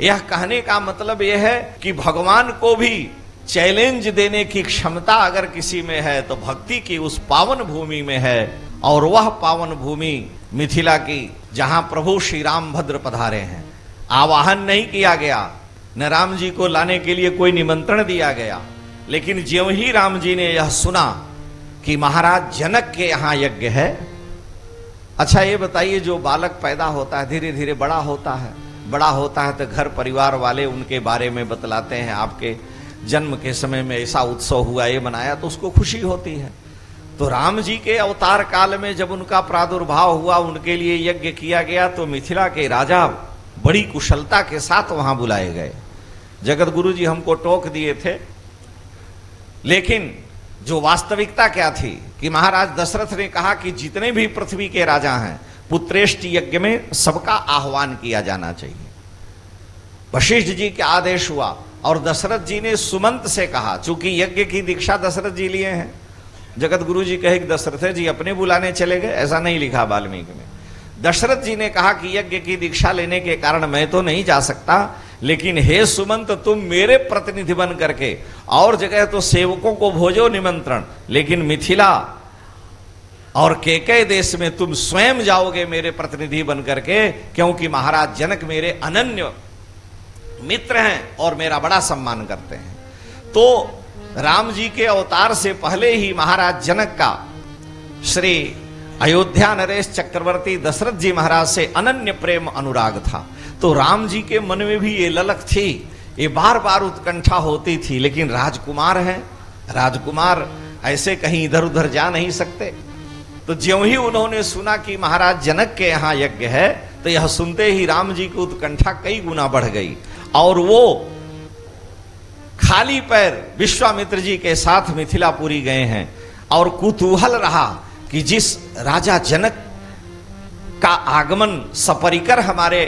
यह कहने का मतलब यह है कि भगवान को भी चैलेंज देने की क्षमता अगर किसी में है तो भक्ति की उस पावन भूमि में है। और वह पावन भूमि मिथिला की, जहां प्रभु श्री रामभद्र पधारे हैं। आवाहन नहीं किया गया, न राम जी को लाने के लिए कोई निमंत्रण दिया गया, लेकिन ज्यों ही राम जी ने यह सुना कि महाराज जनक के यहां यज्ञ है। अच्छा ये बताइए, जो बालक पैदा होता है धीरे धीरे बड़ा होता है, बड़ा होता है तो घर परिवार वाले उनके बारे में बतलाते हैं, आपके जन्म के समय में ऐसा उत्सव हुआ, ये मनाया, तो उसको खुशी होती है। तो राम जी के अवतार काल में जब उनका प्रादुर्भाव हुआ, उनके लिए यज्ञ किया गया, तो मिथिला के राजा बड़ी कुशलता के साथ वहां बुलाए गए। जगत गुरु जी हमको टोक दिए थे, लेकिन जो वास्तविकता क्या थी कि महाराज दशरथ ने कहा कि जितने भी पृथ्वी के राजा हैं, पुत्रेष्टि यज्ञ में सबका आह्वान किया जाना चाहिए। वशिष्ठ जी का आदेश हुआ और दशरथ जी ने सुमंत से कहा, चूंकि यज्ञ की दीक्षा दशरथ जी लिए हैं। जगत गुरु जी कहे कि दशरथ जी अपने बुलाने चले गए, ऐसा नहीं लिखा वाल्मीकि में। दशरथ जी ने कहा कि यज्ञ की दीक्षा लेने के कारण मैं तो नहीं जा सकता, लेकिन हे सुमंत तुम मेरे प्रतिनिधि बन करके, और जगह तो सेवकों को भोजो निमंत्रण, लेकिन मिथिला और केकय देश में तुम स्वयं जाओगे मेरे प्रतिनिधि बन करके, क्योंकि महाराज जनक मेरे अनन्य मित्र हैं और मेरा बड़ा सम्मान करते हैं। तो राम जी के अवतार से पहले ही महाराज जनक का श्री अयोध्या नरेश चक्रवर्ती दशरथ जी महाराज से अनन्य प्रेम अनुराग था। तो राम जी के मन में भी ये ललक थी, ये बार बार उत्कंठा होती थी, लेकिन राजकुमार हैं, राजकुमार ऐसे कहीं इधर उधर जा नहीं सकते। तो ज्यों ही उन्होंने सुना कि महाराज जनक के यहाँ यज्ञ है, तो यह सुनते ही राम जी की उत्कंठा कई गुना बढ़ गई, और वो खाली पैर विश्वामित्र जी के साथ मिथिलापुरी गए हैं। और कुतूहल रहा कि जिस राजा जनक का आगमन सपरिकर हमारे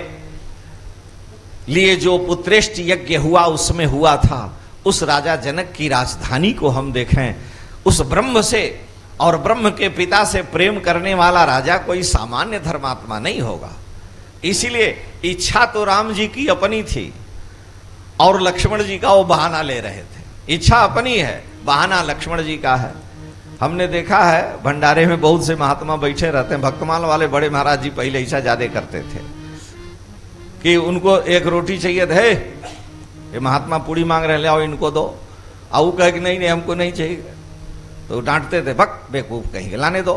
लिए जो पुत्रेष्ट यज्ञ हुआ उसमें हुआ था, उस राजा जनक की राजधानी को हम देखें। उस ब्रह्म से और ब्रह्म के पिता से प्रेम करने वाला राजा कोई सामान्य धर्मात्मा नहीं होगा। इसीलिए इच्छा तो राम जी की अपनी थी और लक्ष्मण जी का वो बहाना ले रहे थे। इच्छा अपनी है, बहाना लक्ष्मण जी का है। हमने देखा है भंडारे में बहुत से महात्मा बैठे रहते हैं, भक्तमाल वाले बड़े महाराज जी पहले ऐसा ज्यादा करते थे कि उनको एक रोटी चाहिए थे, ये महात्मा पूड़ी मांग रहे, ले आओ इनको दो, और कहे कि नहीं नहीं हमको नहीं चाहिए, तो डांटते थे, भक बेवकूफ कहीं लाने दो।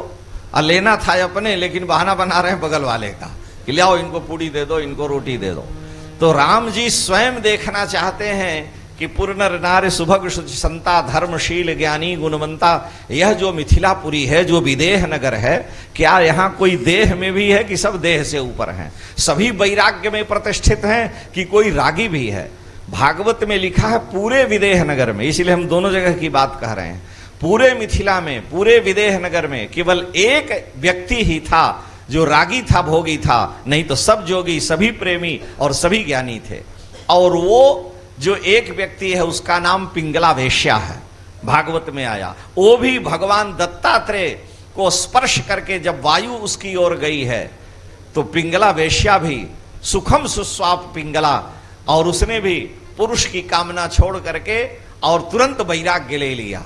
और लेना था अपने, लेकिन बहाना बना रहे हैं बगल वाले का कि ले आओ इनको पूड़ी दे दो, इनको रोटी दे दो। तो राम जी स्वयं देखना चाहते हैं कि पुरनर नार सुभग संता धर्मशील ज्ञानी गुणवंता, यह जो मिथिलापुरी है, जो विदेह नगर है, क्या यहाँ कोई देह में भी है कि सब देह से ऊपर हैं? सभी वैराग्य में प्रतिष्ठित हैं कि कोई रागी भी है? भागवत में लिखा है पूरे विदेह नगर में, इसलिए हम दोनों जगह की बात कह रहे हैं। पूरे मिथिला में, पूरे विदेह नगर में केवल एक व्यक्ति ही था जो रागी था, भोगी था, नहीं तो सब जोगी, सभी प्रेमी और सभी ज्ञानी थे। और वो जो एक व्यक्ति है उसका नाम पिंगला वेश्या है, भागवत में आया। वो भी भगवान दत्तात्रेय को स्पर्श करके जब वायु उसकी ओर गई है, तो पिंगला वेश्या भी सुखम सुस्वाप पिंगला, और उसने भी पुरुष की कामना छोड़ करके और तुरंत वैराग्य ले लिया।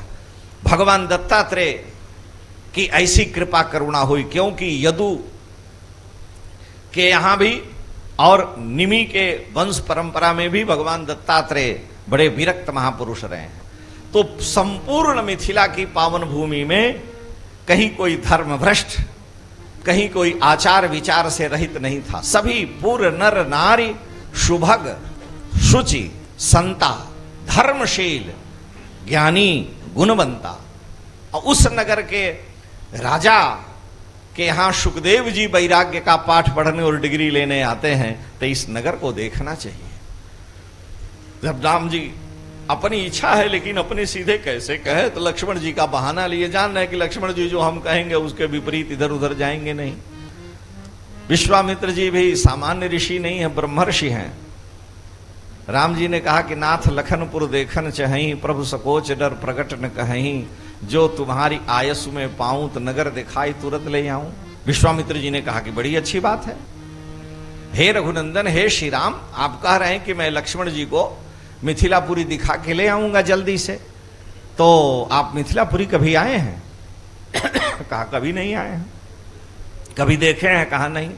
भगवान दत्तात्रेय की ऐसी कृपा करुणा हुई, क्योंकि यदु के यहां भी और निमि के वंश परंपरा में भी भगवान दत्तात्रेय बड़े विरक्त महापुरुष रहे हैं। तो संपूर्ण मिथिला की पावन भूमि में कहीं कोई धर्म भ्रष्ट, कहीं कोई आचार विचार से रहित नहीं था। सभी पूर्ण नर नारी शुभग शुचि संता धर्मशील ज्ञानी गुणवंता। और उस नगर के राजा के यहाँ सुखदेव जी वैराग्य का पाठ पढ़ने और डिग्री लेने आते हैं, तो इस नगर को देखना चाहिए। जब राम जी अपनी इच्छा है लेकिन अपने सीधे कैसे कहे, तो लक्ष्मण जी का बहाना लिए, जान रहे कि लक्ष्मण जी जो हम कहेंगे उसके विपरीत इधर उधर जाएंगे नहीं। विश्वामित्र जी भी सामान्य ऋषि नहीं है, ब्रह्मर्षि हैं। राम जी ने कहा कि नाथ लखनपुर देखन चहई, प्रभु सकोच डर प्रकट न कहीं, जो तुम्हारी आयसु में पाऊं तो नगर दिखाई तुरंत ले आऊं। विश्वामित्र जी ने कहा कि बड़ी अच्छी बात है, हे रघुनंदन, हे श्री राम, आप कह रहे हैं कि मैं लक्ष्मण जी को मिथिलापुरी दिखा के ले आऊंगा जल्दी से, तो आप मिथिलापुरी कभी आए हैं? कहा कभी नहीं आए हैं। कभी देखे हैं? कहा नहीं।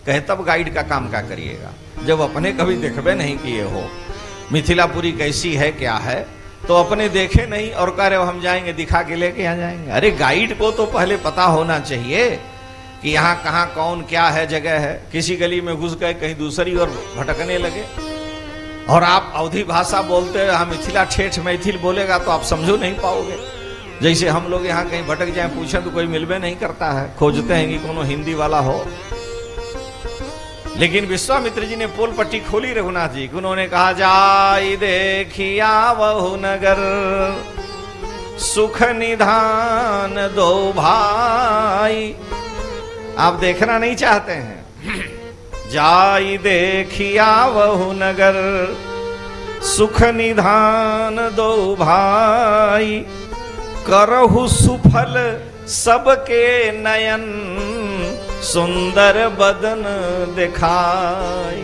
कहे तब गाइड का काम क्या करिएगा, जब अपने कभी देखबे नहीं किए हो मिथिलापुरी कैसी है क्या है, तो अपने देखे नहीं और कह रहे हो हम जाएंगे दिखा के लेके आ जाएंगे। अरे गाइड को तो पहले पता होना चाहिए कि यहाँ कहाँ कौन क्या है जगह है। किसी गली में घुस गए, कहीं दूसरी और भटकने लगे, और आप अवधी भाषा बोलते हैं, मिथिला ठेठ मैथिल बोलेगा तो आप समझो नहीं पाओगे। जैसे हम लोग यहाँ कहीं भटक जाए, पूछे तो कोई मिलबे नहीं करता है, खोजते हैं कि कोनो हिंदी वाला हो। लेकिन विश्वामित्र जी ने पोल पट्टी खोली रघुनाथ जी को, उन्होंने कहा जाई देखिया वहु नगर, सुख निधान दो भाई। आप देखना नहीं चाहते हैं? जाई देखिया वहु नगर, सुख निधान दो भाई, करहु सुफल सबके नयन, सुंदर बदन दिखाई।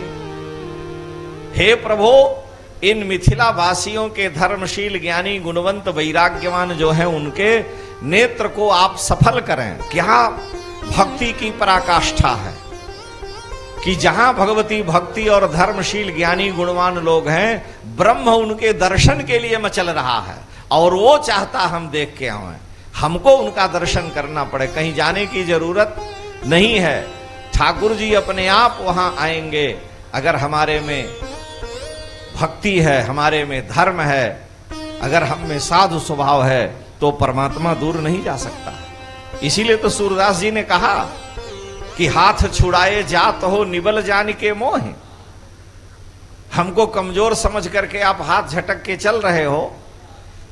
हे प्रभु, इन मिथिला वासियों के धर्मशील ज्ञानी गुणवंत वैराग्यवान जो हैं, उनके नेत्र को आप सफल करें। क्या भक्ति की पराकाष्ठा है कि जहां भगवती भक्ति और धर्मशील ज्ञानी गुणवान लोग हैं, ब्रह्म उनके दर्शन के लिए मचल रहा है, और वो चाहता हम देख के आए, हमको उनका दर्शन करना पड़े, कहीं जाने की जरूरत नहीं है। ठाकुर जी अपने आप वहां आएंगे। अगर हमारे में भक्ति है, हमारे में धर्म है, अगर हम में साधु स्वभाव है, तो परमात्मा दूर नहीं जा सकता। इसीलिए तो सूरदास जी ने कहा कि हाथ छुड़ाए जात हो निबल जान के मोह। हमको कमजोर समझ करके आप हाथ झटक के चल रहे हो,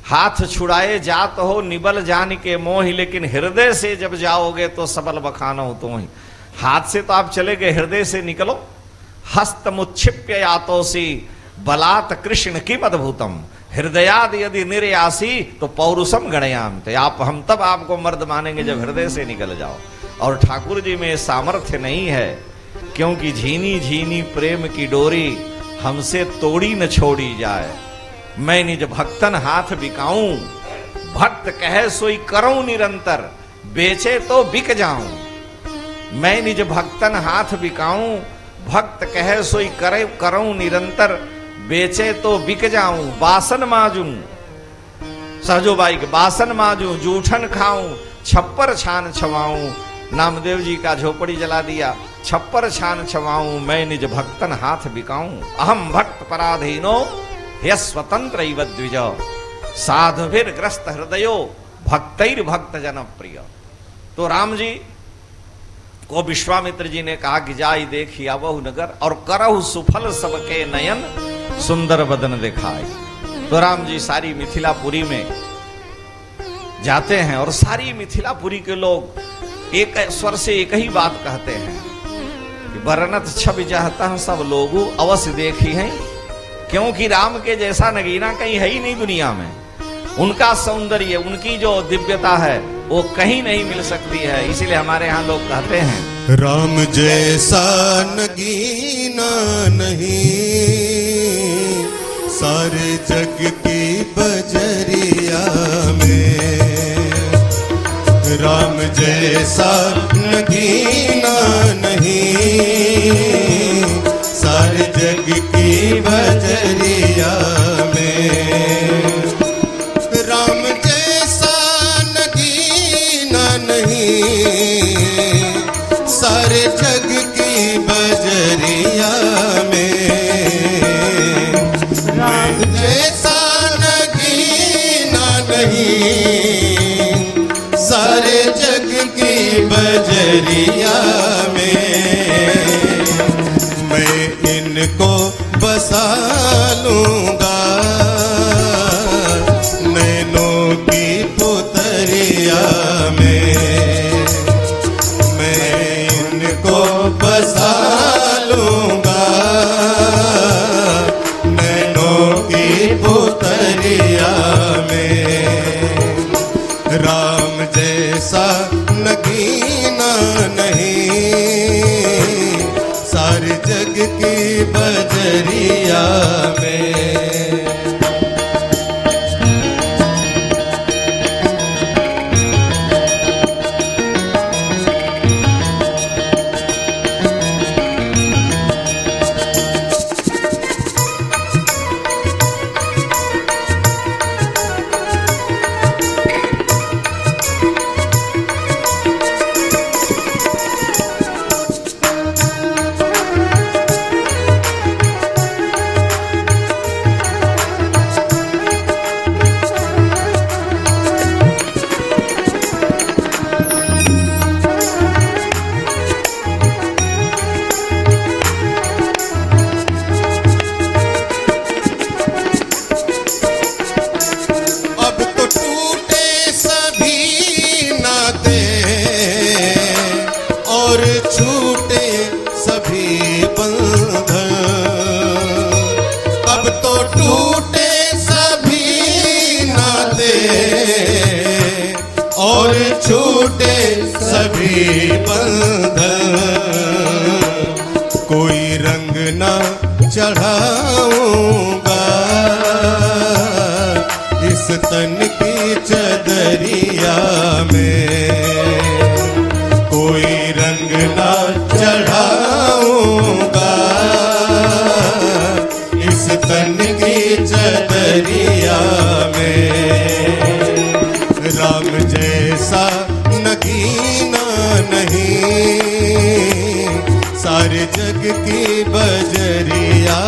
हाथ छुड़ाए जात हो निबल जान के मोह, लेकिन हृदय से जब जाओगे तो सबल बखानो तो ही। हाथ से तो आप चले गए, हृदय से निकलो। हस्त मुच्छिप्य यातोसी बलात् कृष्ण किम अद्भुतम, हृदयाद यदि निर्यासी तो पौरुषम गणयाम। तो आप हम तब आपको मर्द मानेंगे जब हृदय से निकल जाओ। और ठाकुर जी में सामर्थ्य नहीं है, क्योंकि झीनी झीनी प्रेम की डोरी हमसे तोड़ी न छोड़ी जाए। मैं निज भक्तन हाथ बिकाऊं, भक्त कहे सोई करूं निरंतर, बेचे तो बिक जाऊं। मैं निज भक्तन हाथ बिकाऊं, भक्त कहे सोई करूं निरंतर, बेचे तो बिक जाऊं। बासन माजूं, सहजोबाई के बासन माजूं, जूठन खाऊं, छप्पर छान छवाऊं। नामदेव जी का झोपड़ी जला दिया। छप्पर छान छवाऊं, मैं निज भक्तन हाथ बिकाऊं। अहम भक्त पराधीनो ह्य स्वतंत्र द्विज, साधुभिर ग्रस्त हृदयो भक्तैर भक्त जन प्रिय। तो राम जी को विश्वामित्र जी ने कहा कि जाई देखिया वहु नगर, और करहु सुफल सबके नयन, सुंदर बदन दिखाई। तो राम जी सारी मिथिलापुरी में जाते हैं, और सारी मिथिलापुरी के लोग एक स्वर से एक ही बात कहते हैं कि बरनत छवि चाहता सब लोगों अवश्य देखी हैं, क्योंकि राम के जैसा नगीना कहीं है ही नहीं दुनिया में। उनका सौंदर्य, उनकी जो दिव्यता है वो कहीं नहीं मिल सकती है। इसीलिए हमारे यहाँ लोग कहते हैं राम जैसा नगीना नहीं, सारे जग की बजरिया में। राम जैसा नगीना नहीं, सारे जग की बजरिया में। राम जैसा नगीना नहीं, सारे जग की बजरिया में। राम जैसा नगीना नहीं, सारे जग की बजरिया में। मैं इनको बसा लूंगा नैनों की पुतरिया में। मैं इनको बसा लूंगा नैनों की पुतरिया में। राम जैसा नगीना नहीं, सारे जग बजरिया में। छूटे सभी बंधन, अब तो टूटे सभी नाते और छूटे सभी बंधन। कोई रंग ना चढ़ाऊंगा इस तन की चदरिया में, कोई रंग ना चढ़ाऊंगा इस तन की चदरिया में। राम जैसा नगीना नहीं सारे जग की बजरिया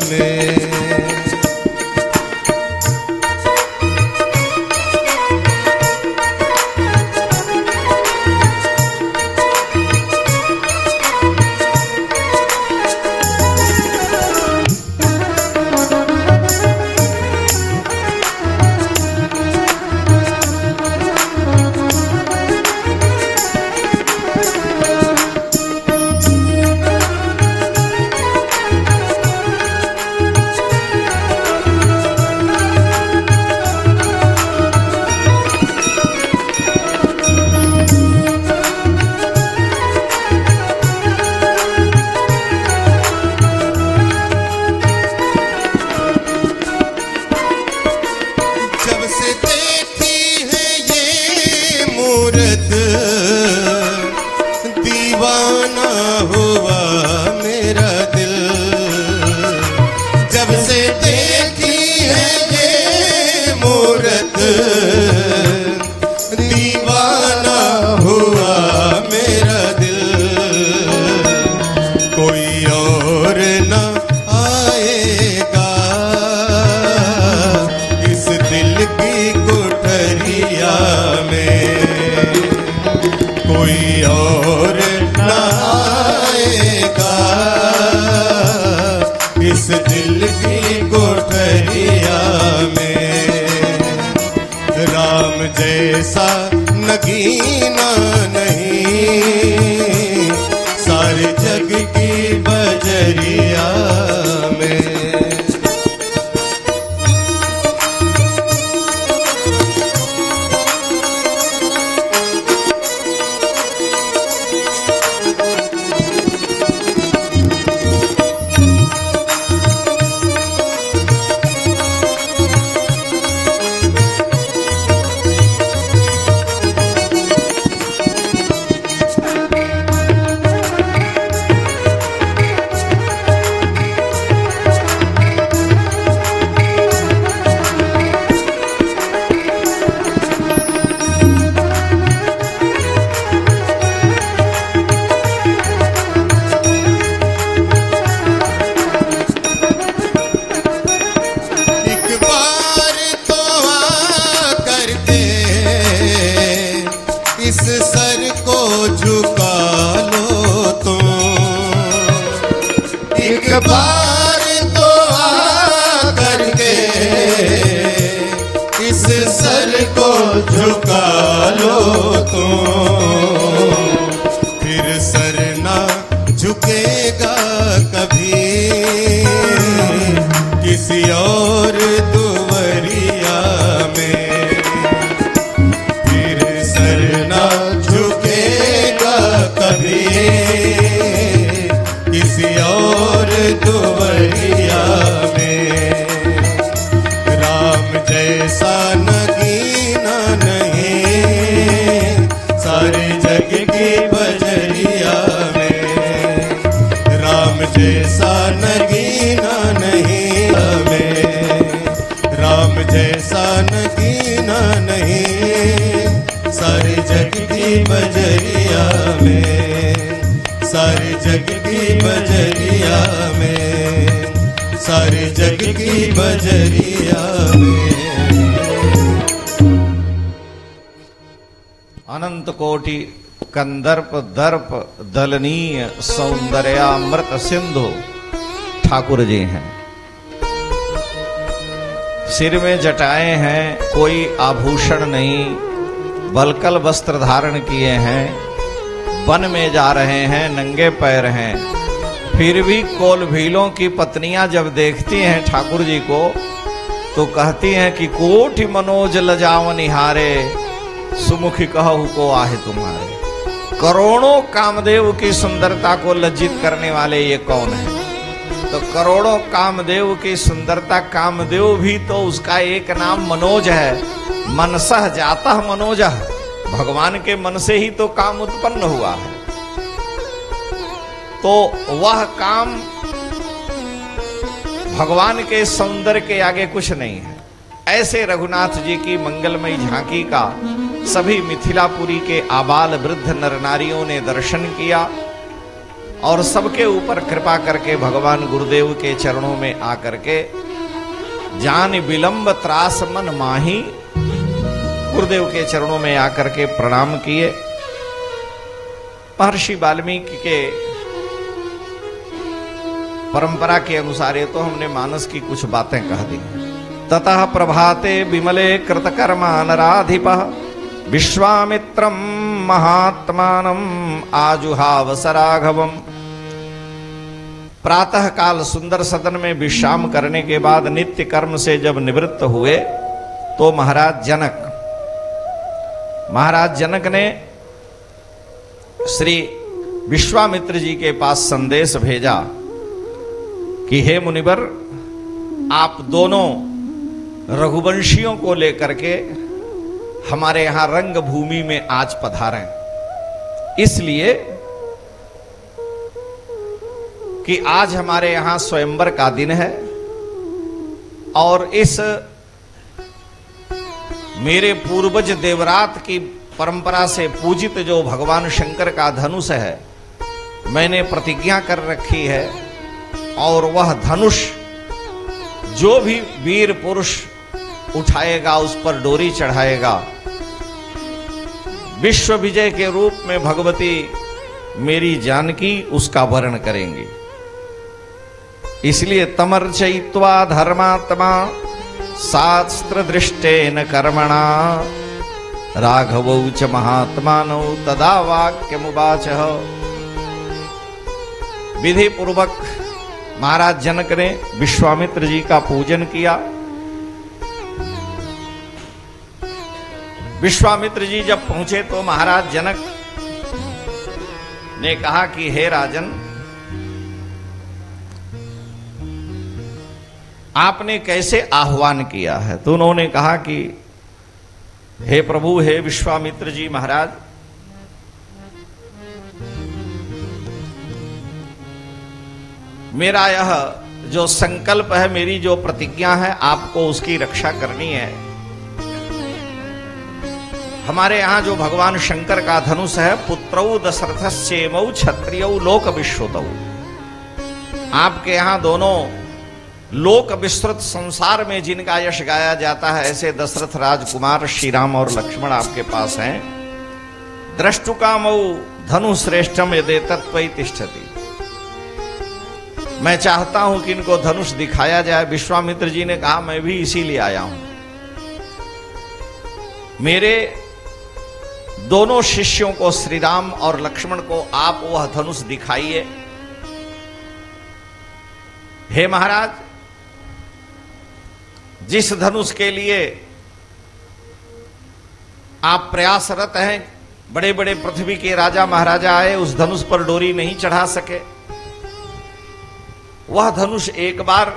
में। दीवाना हुआ मेरा दिल, जब से देखी है ये मूरत दीवाना हुआ मेरा दिल। कोई और न आएगा इस दिल की कोठरिया में, कोई और न आएगा इस दिल की कोठरिया में। राम जैसा नगीना नहीं सारे जग की बजरिया में। इस सर को झुका लो तुम, एक बार तो आ करके इस सर को झुका लो तुम। फिर सर ना झुकेगा कभी किसी और दुवरिया में, कभी किसी और दुवरिया बजरिया में, सारे जग की बजरिया में, सारे जग की बजरिया में। अनंत कोटि कंदर्प दर्प दलनीय सौंदर्यामृत सिंधु ठाकुर जी हैं। सिर में जटाएं हैं, कोई आभूषण नहीं, बलकल वस्त्र धारण किए हैं, वन में जा रहे हैं, नंगे पैर हैं। फिर भी कोल भीलों की पत्नियां जब देखती हैं ठाकुर जी को तो कहती हैं कि कोटि मनोज लजावन निहारे, सुमुखी कहु को आहे तुम्हारे। करोड़ों कामदेव की सुंदरता को लज्जित करने वाले ये कौन है? तो करोड़ों कामदेव की सुंदरता, कामदेव भी तो उसका एक नाम मनोज है। मनसह जाता मनोजह, भगवान के मन से ही तो काम उत्पन्न हुआ है। तो वह काम भगवान के सौंदर्य के आगे कुछ नहीं है। ऐसे रघुनाथ जी की मंगलमयी झांकी का सभी मिथिलापुरी के आबाल वृद्ध नर नारियों ने दर्शन किया और सबके ऊपर कृपा करके भगवान गुरुदेव के चरणों में आकर के जान विलंब त्रास मन माही, गुरुदेव के चरणों में आकर के प्रणाम किए। महर्षि वाल्मीकि के परंपरा के अनुसार ये तो हमने मानस की कुछ बातें कह दी। ततः प्रभाते विमले कृतकर्मा नराधिपः विश्वामित्रम महात्मानम आजुहाव सराघवम। प्रातः काल सुंदर सदन में विश्राम करने के बाद नित्य कर्म से जब निवृत्त हुए तो महाराज जनक ने श्री विश्वामित्र जी के पास संदेश भेजा कि हे मुनिवर, आप दोनों रघुवंशियों को लेकर के हमारे यहां रंग भूमि में आज पधारें, इसलिए कि आज हमारे यहां स्वयंवर का दिन है और इस मेरे पूर्वज देवरात की परंपरा से पूजित जो भगवान शंकर का धनुष है, मैंने प्रतिज्ञा कर रखी है और वह धनुष जो भी वीर पुरुष उठाएगा उस पर डोरी चढ़ाएगा, विश्व विजय के रूप में भगवती मेरी जानकी उसका वर्ण करेंगी। इसलिए तमर्चयित्वा धर्मात्मा शास्त्र दृष्टेन कर्मणा राघवौ च महात्मानौ तदा वाक्यमुवाचः। विधि पूर्वक महाराज जनक ने विश्वामित्र जी का पूजन किया। विश्वामित्र जी जब पहुंचे तो महाराज जनक ने कहा कि हे राजन, आपने कैसे आह्वान किया है? तो उन्होंने कहा कि हे प्रभु, हे विश्वामित्र जी महाराज, मेरा यह जो संकल्प है, मेरी जो प्रतिज्ञा है, आपको उसकी रक्षा करनी है। हमारे यहां जो भगवान शंकर का धनुष है, पुत्रौ दशरथस्येमौ क्षत्रियौ लोक विश्रुतौ। आपके यहां दोनों लोक विस्तृत संसार में जिनका यश गाया जाता है, ऐसे दशरथ राजकुमार श्री राम और लक्ष्मण आपके पास हैं। द्रष्टुकामौ धनु श्रेष्ठम यदे तत्त्वै तिष्ठति। मैं चाहता हूं कि इनको धनुष दिखाया जाए। विश्वामित्र जी ने कहा, मैं भी इसीलिए आया हूं। मेरे दोनों शिष्यों को, श्री राम और लक्ष्मण को, आप वह धनुष दिखाइए। हे महाराज, जिस धनुष के लिए आप प्रयासरत हैं, बड़े बड़े पृथ्वी के राजा महाराजा आए, उस धनुष पर डोरी नहीं चढ़ा सके, वह धनुष एक बार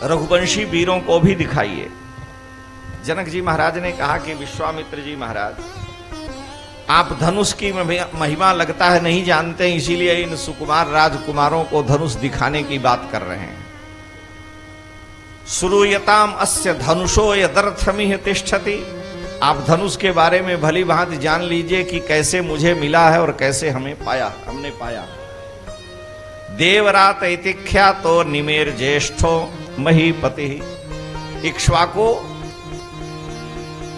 रघुवंशी वीरों को भी दिखाइए। जनक जी महाराज ने कहा कि विश्वामित्र जी महाराज, आप धनुष की महिमा लगता है नहीं जानते, इसीलिए इन सुकुमार राजकुमारों को धनुष दिखाने की बात कर रहे हैं। श्रूयताम अस्य धनुषो यदर्थमिह तिष्ठति आप धनुष के बारे में भली भांति जान लीजिए कि कैसे मुझे मिला है और कैसे हमने पाया। देवरात इतिख्यातो निमेर ज्येष्ठो महीपति। इक्ष्वाकु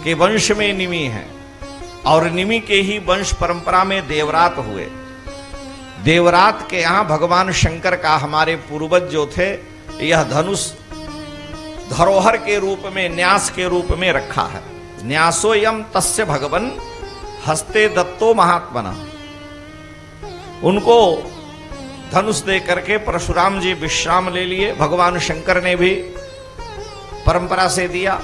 के वंश में निमि है और निमि के ही वंश परंपरा में देवरात हुए। देवरात के यहां भगवान शंकर का हमारे पूर्वज जो थे, यह धनुष धरोहर के रूप में, न्यास के रूप में रखा है। न्यासोयम तस्य भगवन हस्ते दत्तो महात्मना। उनको धनुष दे करके परशुराम जी विश्राम ले लिए। भगवान शंकर ने भी परंपरा से दिया।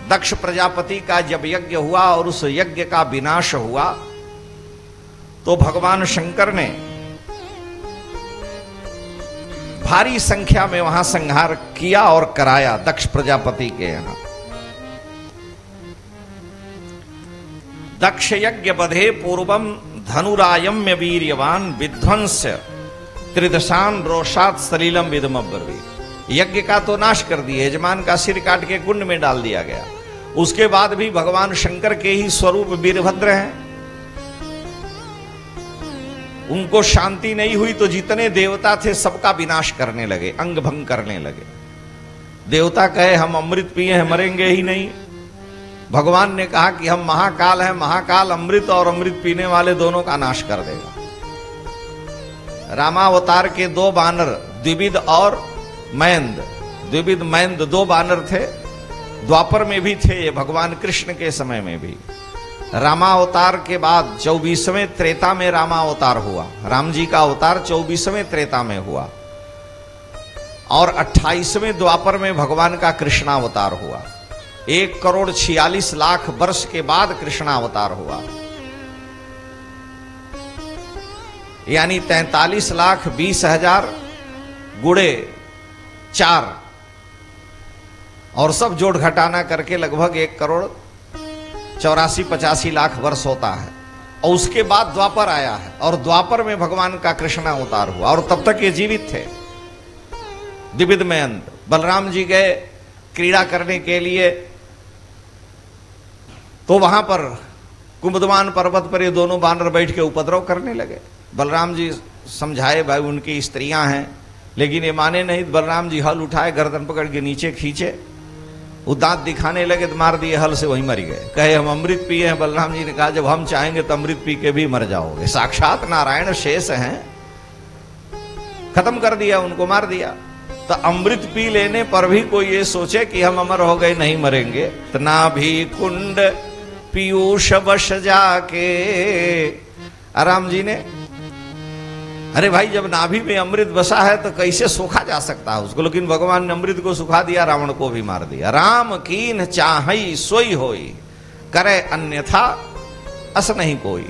दक्ष प्रजापति का जब यज्ञ हुआ और उस यज्ञ का विनाश हुआ तो भगवान शंकर ने भारी संख्या में वहां संहार किया और कराया दक्ष प्रजापति के यहां। दक्ष यज्ञ बधे पूर्वम धनुरायम्य वीर्यवान विध्वंस त्रिदशान रोषात सलीलम विदम अब्रवी। यज्ञ का तो नाश कर दिए, यजमान का सिर काट के कुंड में डाल दिया गया। उसके बाद भी भगवान शंकर के ही स्वरूप वीरभद्र हैं। उनको शांति नहीं हुई तो जितने देवता थे सबका विनाश करने लगे, अंग भंग करने लगे। देवता कहे हम अमृत पिए हैं, मरेंगे ही नहीं। भगवान ने कहा कि हम महाकाल हैं, महाकाल अमृत और अमृत पीने वाले दोनों का नाश कर देगा। रामावतार के दो बानर द्विविद और मैंद, द्विविद मैंद दो बानर थे। द्वापर में भी थे, ये भगवान कृष्ण के समय में भी। रामावतार के बाद 24वें त्रेता में रामावतार हुआ। राम जी का अवतार 24वें त्रेता में हुआ और 28वें द्वापर में भगवान का कृष्णावतार हुआ। 1,46,00,000 वर्ष के बाद कृष्णावतार हुआ, यानी 43,20,000 गुणे 4 और सब जोड़ घटाना करके लगभग 1,84,85,00,000 वर्ष होता है। और उसके बाद द्वापर आया है और द्वापर में भगवान का कृष्णावतार हुआ और तब तक ये जीवित थे। द्विविद में अंत बलराम जी गए क्रीड़ा करने के लिए तो वहां पर कुमुदमान पर्वत पर ये दोनों बानर बैठ के उपद्रव करने लगे। बलराम जी समझाए भाई उनकी स्त्रियां हैं, लेकिन ये माने नहीं। बलराम जी हल उठाए, गर्दन पकड़ के नीचे खींचे, वो दांत दिखाने लगे तो मार दिए हल से, वहीं मर गए। कहे हम अमृत पिए हैं। बलराम जी ने कहा जब हम चाहेंगे तो अमृत पी के भी मर जाओगे। साक्षात नारायण शेष हैं, खत्म कर दिया उनको, मार दिया। तो अमृत पी लेने पर भी कोई ये सोचे कि हम अमर हो गए, नहीं मरेंगे। तो ना भी कुंड पीयूष वश जाके, राम जी ने, अरे भाई जब नाभि में अमृत बसा है तो कैसे सूखा जा सकता है उसको। लेकिन भगवान ने अमृत को सुखा दिया, रावण को भी मार दिया। राम कीन चाहई सोई होई, करे अन्यथा अस नहीं कोई।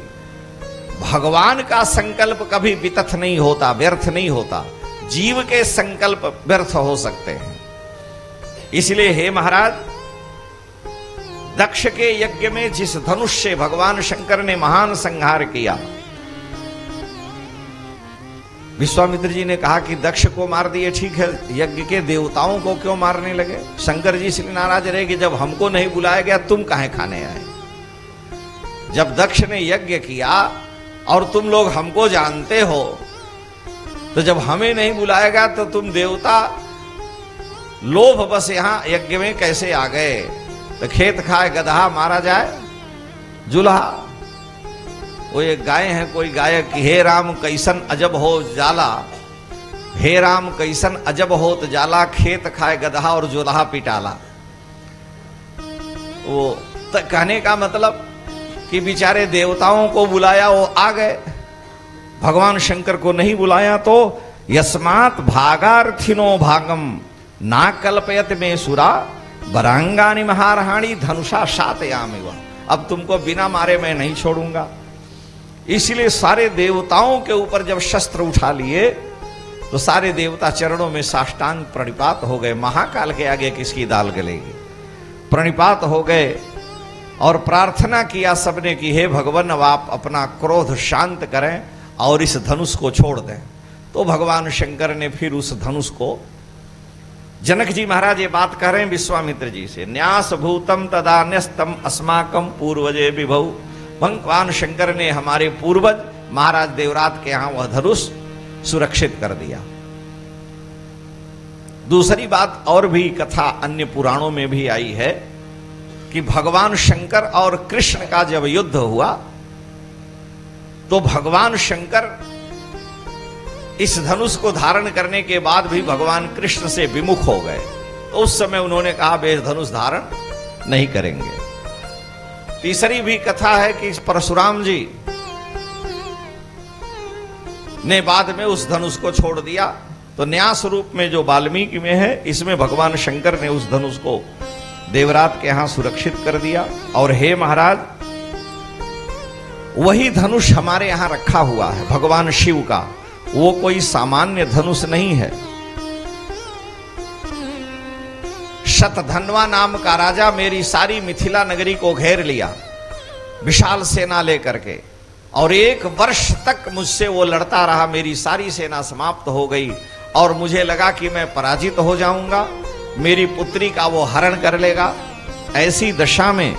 भगवान का संकल्प कभी वितथ नहीं होता, व्यर्थ नहीं होता। जीव के संकल्प व्यर्थ हो सकते हैं। इसलिए हे महाराज, दक्ष के यज्ञ में जिस धनुष से भगवान शंकर ने महान संहार किया, विश्वामित्र जी ने कहा कि दक्ष को मार दिए ठीक है, यज्ञ के देवताओं को क्यों मारने लगे। शंकर जी इसलिए नाराज रहे कि जब हमको नहीं बुलाया गया तुम काहे खाने आए। जब दक्ष ने यज्ञ किया और तुम लोग हमको जानते हो, तो जब हमें नहीं बुलाएगा तो तुम देवता लोभ बस यहां यज्ञ में कैसे आ गए। तो खेत खाए गधा मारा जाए जुल्हा। वो एक गाय है, कोई गायक, हे राम कैसन अजब हो जाला, हे राम कैसन अजब होत जाला, खेत खाए गधा और जुल्हा पिटाला। वो तो कहने का मतलब कि बेचारे देवताओं को बुलाया, वो आ गए, भगवान शंकर को नहीं बुलाया। तो यस्मात् भागार्थिनो भागम ना कल्पयत में सुरा, बरांगानी महारहाणी धनुषा शातयामिव। अब तुमको बिना मारे मैं नहीं छोड़ूंगा। इसलिए सारे देवताओं के ऊपर जब शस्त्र उठा लिए तो सारे देवता चरणों में साष्टांग प्रणिपात हो गए। महाकाल के आगे किसकी दाल गलेगी। प्रणिपात हो गए और प्रार्थना किया सबने कि हे भगवान, अब आप अपना क्रोध शांत करें और इस धनुष को छोड़ दें। तो भगवान शंकर ने फिर उस धनुष को जनक जी महाराज ये बात कह रहे हैं विश्वामित्र जी से, न्यास भूतम तदा न्यस्तम अस्माकम पूर्वजे विभव। भगवान शंकर ने हमारे पूर्वज महाराज देवरात के यहां वह धनुष सुरक्षित कर दिया। दूसरी बात और भी कथा अन्य पुराणों में भी आई है कि भगवान शंकर और कृष्ण का जब युद्ध हुआ तो भगवान शंकर इस धनुष को धारण करने के बाद भी भगवान कृष्ण से विमुख हो गए। तो उस समय उन्होंने कहा वे धनुष धारण नहीं करेंगे। तीसरी भी कथा है कि परशुराम जी ने बाद में उस धनुष को छोड़ दिया। तो न्यास रूप में जो वाल्मीकि में है, इसमें भगवान शंकर ने उस धनुष को देवरात के यहां सुरक्षित कर दिया। और हे महाराज, वही धनुष हमारे यहां रखा हुआ है भगवान शिव का, वो कोई सामान्य धनुष नहीं है। शतधन्वा नाम का राजा मेरी सारी मिथिला नगरी को घेर लिया विशाल सेना लेकर के, और 1 वर्ष तक मुझसे वो लड़ता रहा। मेरी सारी सेना समाप्त हो गई और मुझे लगा कि मैं पराजित हो जाऊंगा, मेरी पुत्री का वो हरण कर लेगा। ऐसी दशा में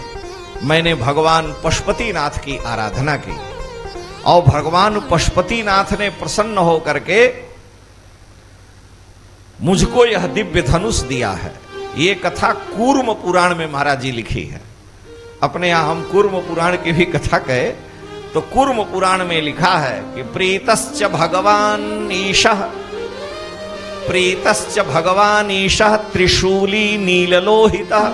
मैंने भगवान पशुपतिनाथ की आराधना की और भगवान पशुपतिनाथ ने प्रसन्न होकर के मुझको यह दिव्य धनुष दिया है। ये कथा कूर्म पुराण में महाराज जी लिखी है। अपने यहां हम कूर्म पुराण की भी कथा कहे तो कूर्म पुराण में लिखा है कि प्रीतश्च भगवान ईशः, प्रीतश्च भगवान ईशः त्रिशूली नीललोहितः।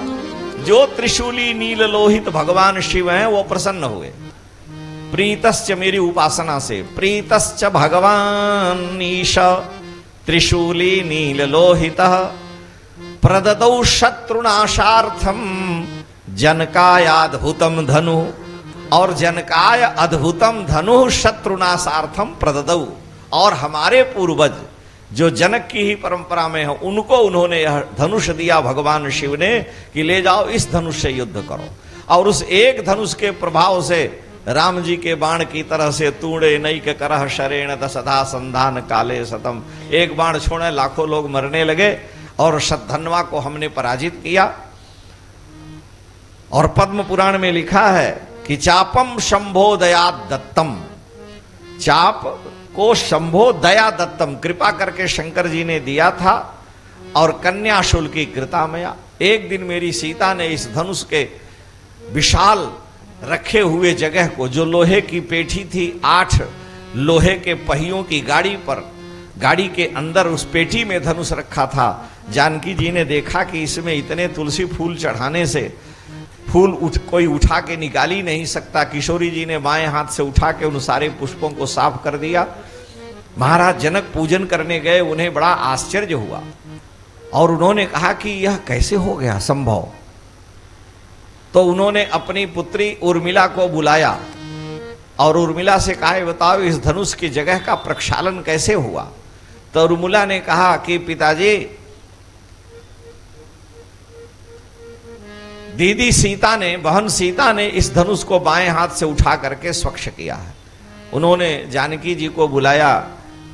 जो त्रिशूली नीललोहित भगवान शिव हैं वो प्रसन्न हुए प्रीतश्च मेरी उपासना से। प्रीतश्च भगवान ईशः त्रिशूली नीललोहितः प्रददौ शत्रुनाशार्थम जनकायाद्भुतम धनु। और जनकाय अद्भुतम धनु शत्रुनाशार्थम प्रददौ। और हमारे पूर्वज जो जनक की ही परंपरा में है उनको उन्होंने यह धनुष दिया भगवान शिव ने कि ले जाओ इस धनुष से युद्ध करो। और उस एक धनुष के प्रभाव से राम जी के बाण की तरह से तूड़े नैक करह शरेण दशधा संधान काले सतम, एक बाण छोड़े लाखों लोग मरने लगे और शतधन्वा को हमने पराजित किया। और पद्म पुराण में लिखा है कि चापम शंभो दया दत्तम, चाप को शंभो दया दत्तम कृपा करके शंकर जी ने दिया था। और कन्या शुल्की कृतामया, एक दिन मेरी सीता ने इस धनुष के विशाल रखे हुए जगह को, जो लोहे की पेठी थी, 8 लोहे के पहियों की गाड़ी पर, गाड़ी के अंदर उस पेटी में धनुष रखा था। जानकी जी ने देखा कि इसमें इतने तुलसी फूल चढ़ाने से फूल कोई उठा के निकाल ही नहीं सकता। किशोरी जी ने बाएं हाथ से उठा के उन सारे पुष्पों को साफ कर दिया। महाराज जनक पूजन करने गए, उन्हें बड़ा आश्चर्य हुआ और उन्होंने कहा कि यह कैसे हो गया संभव। तो उन्होंने अपनी पुत्री उर्मिला को बुलाया और उर्मिला से कहा बताओ इस धनुष की जगह का प्रक्षालन कैसे हुआ। तो उर्मिला ने कहा कि पिताजी, दीदी सीता ने, बहन सीता ने इस धनुष को बाएं हाथ से उठा करके स्वच्छ किया है। उन्होंने जानकी जी को बुलाया,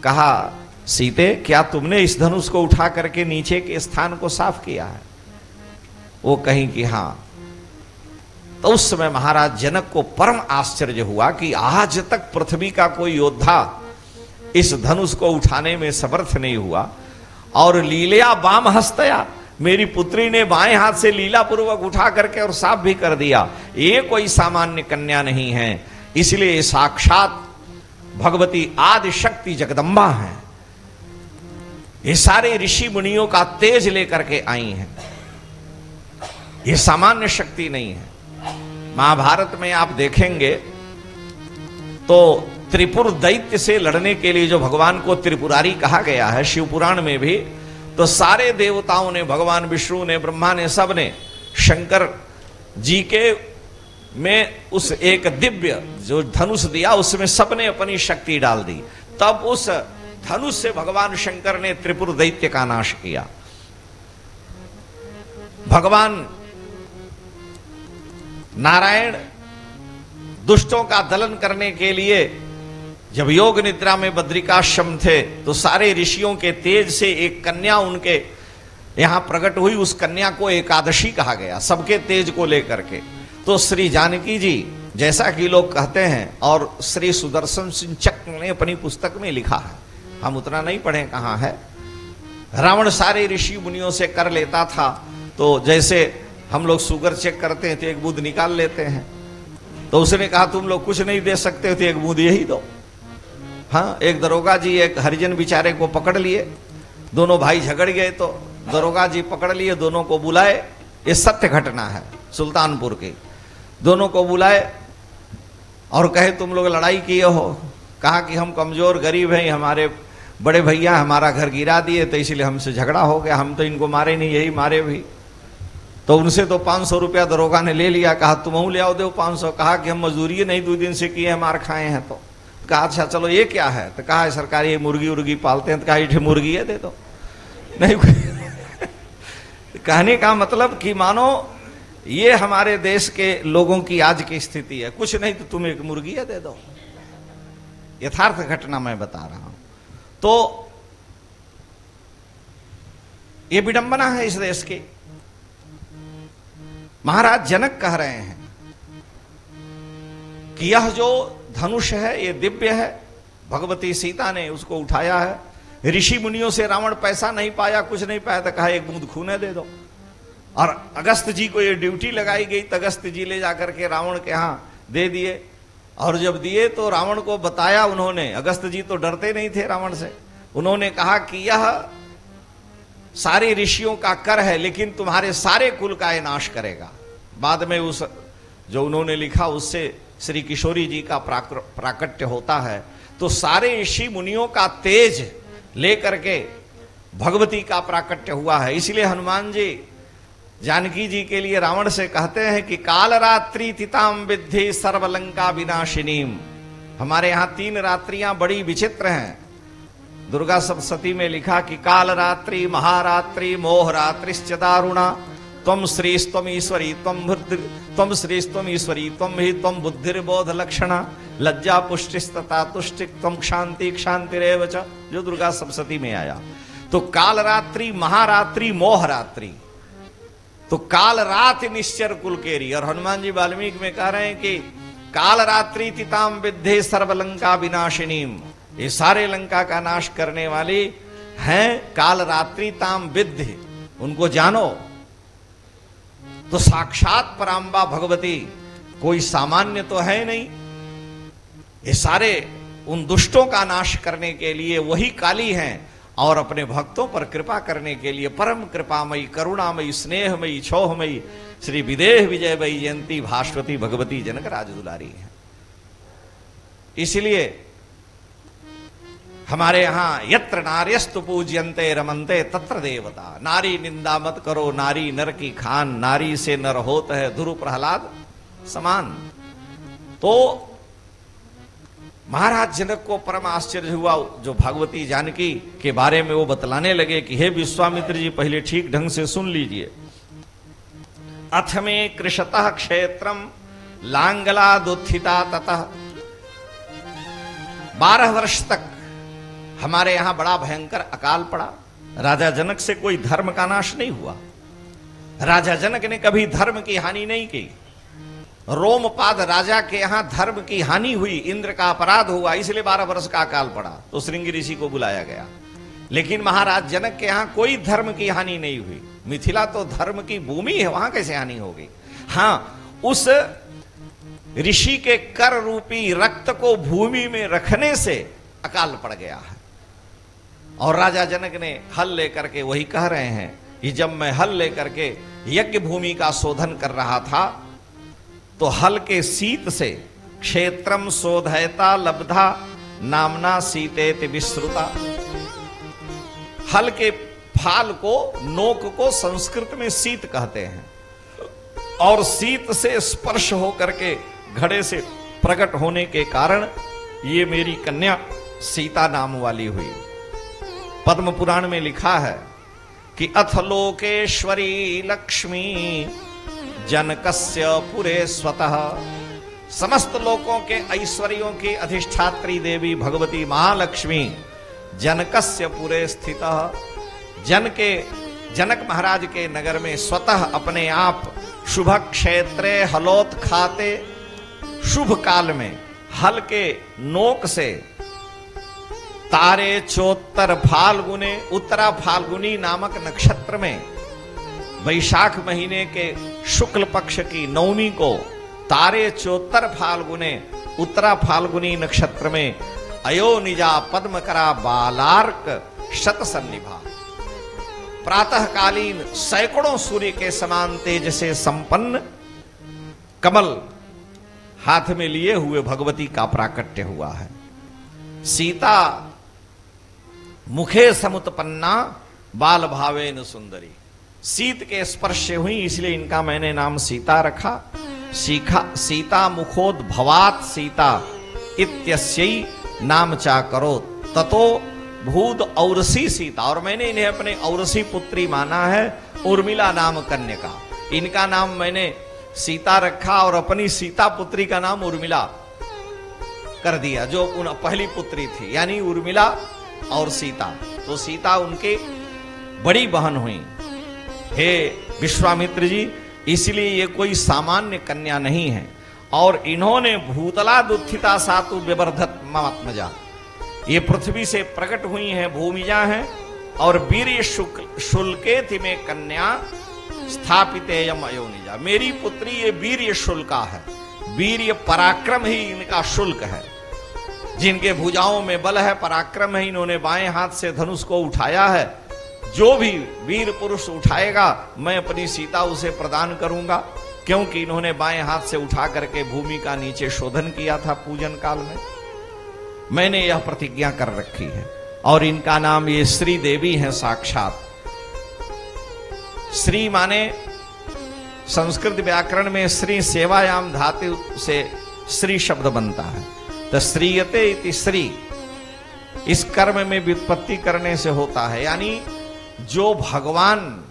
कहा सीते क्या तुमने इस धनुष को उठा करके नीचे के स्थान को साफ किया है। वो कहीं कि हां। तो उस समय महाराज जनक को परम आश्चर्य हुआ कि आज तक पृथ्वी का कोई योद्धा इस धनुष को उठाने में समर्थ नहीं हुआ। और लीलया वाम हस्तया, मेरी पुत्री ने बाएं हाथ से लीला पूर्वक उठा करके और साफ भी कर दिया। ये कोई सामान्य कन्या नहीं है, इसलिए साक्षात भगवती आदि शक्ति जगदम्बा है। ये सारे ऋषि मुनियों का तेज लेकर के आई हैं, ये सामान्य शक्ति नहीं है। महाभारत में आप देखेंगे तो त्रिपुर दैत्य से लड़ने के लिए जो भगवान को त्रिपुरारी कहा गया है शिव पुराण में भी, तो सारे देवताओं ने, भगवान विष्णु ने, ब्रह्मा ने, सब ने शंकर जी के में उस एक दिव्य जो धनुष दिया उसमें सबने अपनी शक्ति डाल दी। तब उस धनुष से भगवान शंकर ने त्रिपुर दैत्य का नाश किया। भगवान नारायण दुष्टों का दलन करने के लिए जब योग निद्रा में बद्रिकाश्रम थे तो सारे ऋषियों के तेज से एक कन्या उनके यहां प्रकट हुई, उस कन्या को एकादशी कहा गया, सबके तेज को लेकर के। तो श्री जानकी जी, जैसा कि लोग कहते हैं, और श्री सुदर्शन सिंह चक्र ने अपनी पुस्तक में लिखा है, हम उतना नहीं पढ़े कहां है, रावण सारे ऋषि मुनियों से कर लेता था। तो जैसे हम लोग शुगर चेक करते हैं तो एक बूंद निकाल लेते हैं, तो उसने कहा तुम लोग कुछ नहीं दे सकते तो एक बूंद यही दो। हाँ, एक दरोगा जी एक हरिजन बेचारे को पकड़ लिए, दोनों भाई झगड़ गए तो दरोगा जी पकड़ लिए, दोनों को बुलाए, ये सत्य घटना है सुल्तानपुर की। दोनों को बुलाए और कहे तुम लोग लड़ाई किए हो, कहा कि हम कमजोर गरीब हैं, हमारे बड़े भैया हमारा घर गिरा दिए तो इसलिए हमसे झगड़ा हो गया, हम तो इनको मारे नहीं, यही मारे भी। तो उनसे तो 500 रुपया दरोगा ने ले लिया, कहा तुम ले आओ दो 500, कहा कि हम मजदूरी नहीं 2 दिन से किए हैं, मार खाए हैं। तो कहा अच्छा चलो ये क्या है, तो कहा सरकार ये मुर्गी उर्गी पालते हैं, तो कहा ये मुर्गी है दे दो। नहीं कहने का मतलब कि मानो ये हमारे देश के लोगों की आज की स्थिति है, कुछ नहीं तो तुम एक मुर्गी है दे दो। यथार्थ घटना मैं बता रहा हूं। तो ये विडंबना है इस देश की। महाराज जनक कह रहे हैं कि यह जो धनुष है ये दिव्य है, भगवती सीता ने उसको उठाया है। ऋषि मुनियों से रावण पैसा नहीं पाया, कुछ नहीं पाया, तो कहा एक बूंद खून दे दो। और अगस्त जी को ये ड्यूटी लगाई गई, तो अगस्त जी ले जाकर के रावण के यहां दे दिए। और जब दिए तो रावण को बताया उन्होंने, अगस्त जी तो डरते नहीं थे रावण से, उन्होंने कहा कि यह सारे ऋषियों का कर है, लेकिन तुम्हारे सारे कुल का ये नाश करेगा। बाद में उस जो उन्होंने लिखा उससे श्री किशोरी जी का प्राकट्य होता है। तो सारे ऋषि मुनियों का तेज लेकर के भगवती का प्राकट्य हुआ है। इसलिए हनुमान जी जानकी जी के लिए रावण से कहते हैं कि काल रात्रि तिताम विद्धि सर्वलंका विनाशिनीम। हमारे यहां 3 रात्रियां बड़ी विचित्र हैं। दुर्गा सप्तशती में लिखा कि काल रात्रि, महारात्रि, मोह रात्रिश्च दारुणा, त्वम श्रीस्त्वम ईश्वरी त्वम श्रीस्त्वम ईश्वरी त्वम ही त्वम बुद्धिर्बोध लक्षणा लज्जा पुष्टिस्तता तुष्टि त्वम क्षांति क्षांतिरेव च, जो दुर्गा सप्तशती में आया। तो काल रात्रि, महारात्रि, मोह रात्रि, तो काल रात निश्चर कुलकेरी। और हनुमान जी वाल्मीकि में कह रहे हैं कि काल रात्रि तिताम विद्धे सर्वलंका विनाशिनीम, ये सारे लंका का नाश करने वाली हैं काल रात्रि ताम विद्धि, उनको जानो। तो साक्षात परांबा भगवती कोई सामान्य तो है नहीं, ये सारे उन दुष्टों का नाश करने के लिए वही काली हैं और अपने भक्तों पर कृपा करने के लिए परम कृपामयी, करुणामयी, स्नेहमयी, छोहमयी श्री विदेह विजयमयी जयंती भास्वती भगवती जनक राज दुलारी है। इसलिए हमारे यहां यत्र नार्यस्तु पूज्यन्ते रमन्ते तत्र देवता। नारी निंदा मत करो, नारी नर की खान, नारी से नर होत है ध्रुव प्रहलाद समान। तो महाराज जनक को परम आश्चर्य हुआ, जो भगवती जानकी के बारे में वो बतलाने लगे कि हे विश्वामित्र जी, पहले ठीक ढंग से सुन लीजिए। अथ में कृशतः क्षेत्रम लांगलादुत्थिता ततः। 12 वर्ष तक हमारे यहां बड़ा भयंकर अकाल पड़ा। राजा जनक से कोई धर्म का नाश नहीं हुआ। राजा जनक ने कभी धर्म की हानि नहीं की। रोमपाद राजा के यहां धर्म की हानि हुई, इंद्र का अपराध हुआ, इसलिए 12 वर्ष का अकाल पड़ा, तो श्रृंगी ऋषि को बुलाया गया। लेकिन महाराज जनक के यहां कोई धर्म की हानि नहीं हुई। मिथिला तो धर्म की भूमि है, वहां कैसे हानि होगी। हां, उस ऋषि के कर रूपी रक्त को भूमि में रखने से अकाल पड़ गया है। और राजा जनक ने हल लेकर के, वही कह रहे हैं कि जब मैं हल लेकर के यज्ञ भूमि का शोधन कर रहा था, तो हल के सीत से क्षेत्रम शोधयता लब्धा नामना सीतेति विश्रुता। हल के फाल को, नोक को संस्कृत में सीत कहते हैं, और सीत से स्पर्श होकर के घड़े से प्रकट होने के कारण ये मेरी कन्या सीता नाम वाली हुई। पद्म पुराण में लिखा है कि अथ लोकेश्वरी लक्ष्मी जनकस्य पुरे स्वतः। समस्त लोकों के ऐश्वर्यों की अधिष्ठात्री देवी भगवती महालक्ष्मी जनकस्य पुरे स्थितः, जनक महाराज के नगर में स्वतः अपने आप शुभ क्षेत्रे हलोत खाते, शुभ काल में हल के नोक से तारे चोत्तर फाल्गुने, उत्तरा फाल्गुनी नामक नक्षत्र में वैशाख महीने के शुक्ल पक्ष की नवमी को तारे चोत्तर फाल्गुने, उत्तरा फाल्गुनी नक्षत्र में अयोनिजा पद्मकरा बालार्क शत सन्निभा, प्रातःकालीन सैकड़ों सूर्य के समान तेज से संपन्न कमल हाथ में लिए हुए भगवती का प्राकट्य हुआ है। सीता मुखे समुत्पन्ना बाल भावेन सुंदरी, सीत के स्पर्श से हुई इसलिए इनका मैंने नाम सीता रखा। सीता मुखोद्भवात सीता इत्यस्यै नाम चा करो ततो भूद औरसी सीता, और मैंने इन्हें अपने औरसी पुत्री माना है, उर्मिला नाम कन्या का। इनका नाम मैंने सीता रखा और अपनी सीता पुत्री का नाम उर्मिला कर दिया, जो उन पहली पुत्री थी, यानी उर्मिला और सीता। तो सीता उनकी बड़ी बहन हुई। हे विश्वामित्र जी, इसलिए ये कोई सामान्य कन्या नहीं है। और इन्होंने भूतला दुत्थिता सातु विवर्धत मात्मजा, ये पृथ्वी से प्रकट हुई हैं, भूमिजा हैं। और वीर्य शुल्के में कन्या स्थापितेयम अयोनिजा, मेरी पुत्री ये वीर्य शुल्का है, वीर्य पराक्रम ही इनका शुल्क है। जिनके भुजाओं में बल है, पराक्रम है, इन्होंने बाएं हाथ से धनुष को उठाया है। जो भी वीर पुरुष उठाएगा मैं अपनी सीता उसे प्रदान करूंगा, क्योंकि इन्होंने बाएं हाथ से उठा करके भूमि का नीचे शोधन किया था पूजन काल में। मैंने यह प्रतिज्ञा कर रखी है। और इनका नाम ये श्री देवी है साक्षात। श्री माने संस्कृत व्याकरण में श्री सेवायाम धातु से श्री शब्द बनता है। तो श्रीयते इति श्री, इस कर्म में व्युत्पत्ति करने से होता है, यानी जो भगवान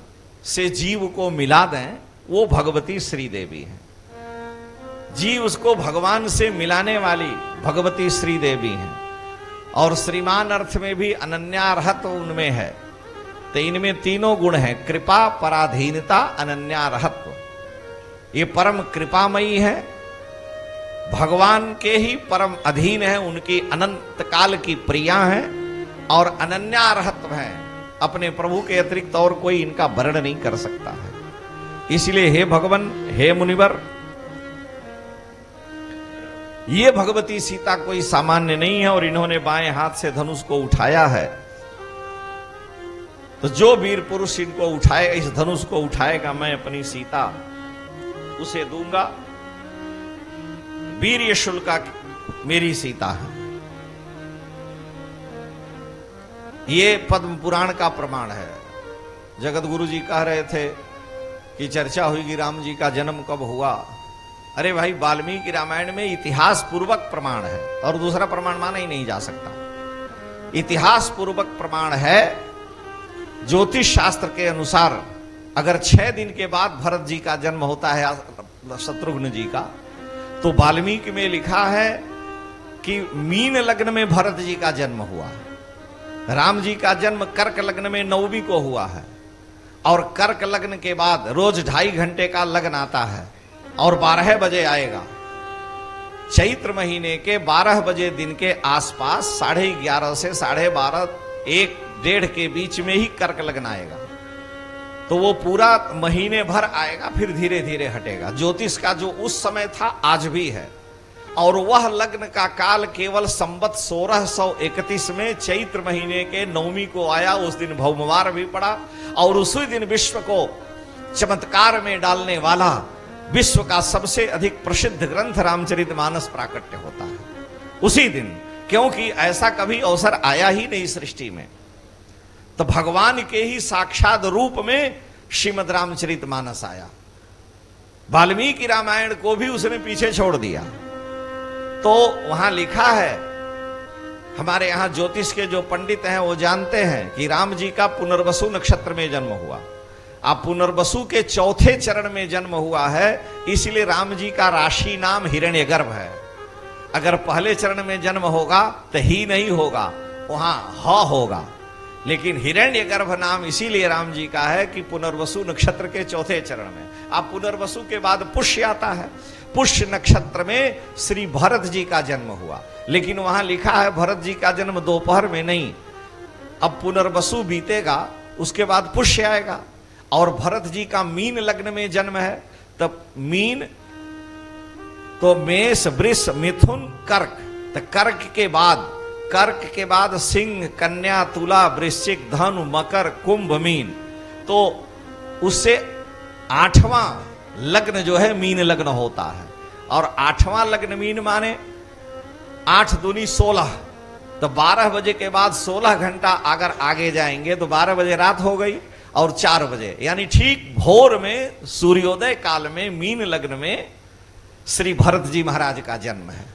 से जीव को मिला दें वो भगवती श्री देवी है। जीव उसको भगवान से मिलाने वाली भगवती श्री देवी है। और श्रीमान अर्थ में भी अनन्यारहत उनमें है। तो इनमें तीनों गुण हैं, कृपा, पराधीनता, अनन्यारहत्व। ये परम कृपामयी है, भगवान के ही परम अधीन है, उनकी अनंत काल की प्रिया है और अनन्यारहत्व है। अपने प्रभु के अतिरिक्त और कोई इनका वर्ण नहीं कर सकता है। इसलिए हे भगवान, हे मुनिवर, ये भगवती सीता कोई सामान्य नहीं है। और इन्होंने बाएं हाथ से धनुष को उठाया है। तो जो वीर पुरुष इनको उठाएगा, इस धनुष को उठाएगा, मैं अपनी सीता उसे दूंगा। वीर्य शुल्का मेरी सीता है। ये पद्म पुराण का प्रमाण है। जगत गुरु जी कह रहे थे कि चर्चा हुई कि राम जी का जन्म कब हुआ। अरे भाई, वाल्मीकि रामायण में इतिहास पूर्वक प्रमाण है और दूसरा प्रमाण माना ही नहीं जा सकता। इतिहास पूर्वक प्रमाण है। ज्योतिष शास्त्र के अनुसार अगर 6 दिन के बाद भरत जी का जन्म होता है, शत्रुघ्न जी का, तो वाल्मीकि में लिखा है कि मीन लग्न में भरत जी का जन्म हुआ है। राम जी का जन्म कर्क लग्न में नवमी को हुआ है। और कर्क लग्न के बाद रोज 2.5 घंटे का लग्न आता है और 12 बजे आएगा। चैत्र महीने के 12 बजे दिन के आसपास 11:30 से 12:30, 1-1:30 के बीच में ही कर्क लग्न आएगा। तो वो पूरा महीने भर आएगा, फिर धीरे धीरे हटेगा। ज्योतिष का जो उस समय था आज भी है। और वह लग्न का काल केवल संवत 1631 में चैत्र महीने के नवमी को आया। उस दिन भौमवार भी पड़ा और उसी दिन विश्व को चमत्कार में डालने वाला विश्व का सबसे अधिक प्रसिद्ध ग्रंथ रामचरितमानस प्राकट्य होता है उसी दिन, क्योंकि ऐसा कभी अवसर आया ही नहीं सृष्टि में। तो भगवान के ही साक्षात रूप में श्रीमद् रामचरितमानस आया। वाल्मीकि रामायण को भी उसने पीछे छोड़ दिया। तो वहां लिखा है, हमारे यहां ज्योतिष के जो पंडित हैं वो जानते हैं कि राम जी का पुनर्वसु नक्षत्र में जन्म हुआ। अब पुनर्वसु के 4थे चरण में जन्म हुआ है, इसलिए राम जी का राशि नाम हिरण्यगर्भ है। अगर पहले चरण में जन्म होगा तो ही नहीं होगा, वहां ह होगा। लेकिन हिरण्यगर्भ नाम इसीलिए राम जी का है कि पुनर्वसु नक्षत्र के चौथे चरण में, अब पुनर्वसु के बाद पुष्य आता है। पुष्य नक्षत्र में श्री भरत जी का जन्म हुआ, लेकिन वहां लिखा है भरत जी का जन्म दोपहर में नहीं, अब पुनर्वसु बीतेगा उसके बाद पुष्य आएगा। और भरत जी का मीन लग्न में जन्म है, तब मीन तो मेष वृष मिथुन कर्क, तो कर्क के बाद सिंह कन्या तुला वृश्चिक धनु मकर कुंभ मीन, तो उससे 8वां लग्न जो है मीन लग्न होता है। और 8वां लग्न मीन माने 8 दूनी 16, तो 12 बजे के बाद 16 घंटा अगर आगे जाएंगे तो 12 बजे रात हो गई, और 4 बजे यानी ठीक भोर में सूर्योदय काल में मीन लग्न में श्री भरत जी महाराज का जन्म है,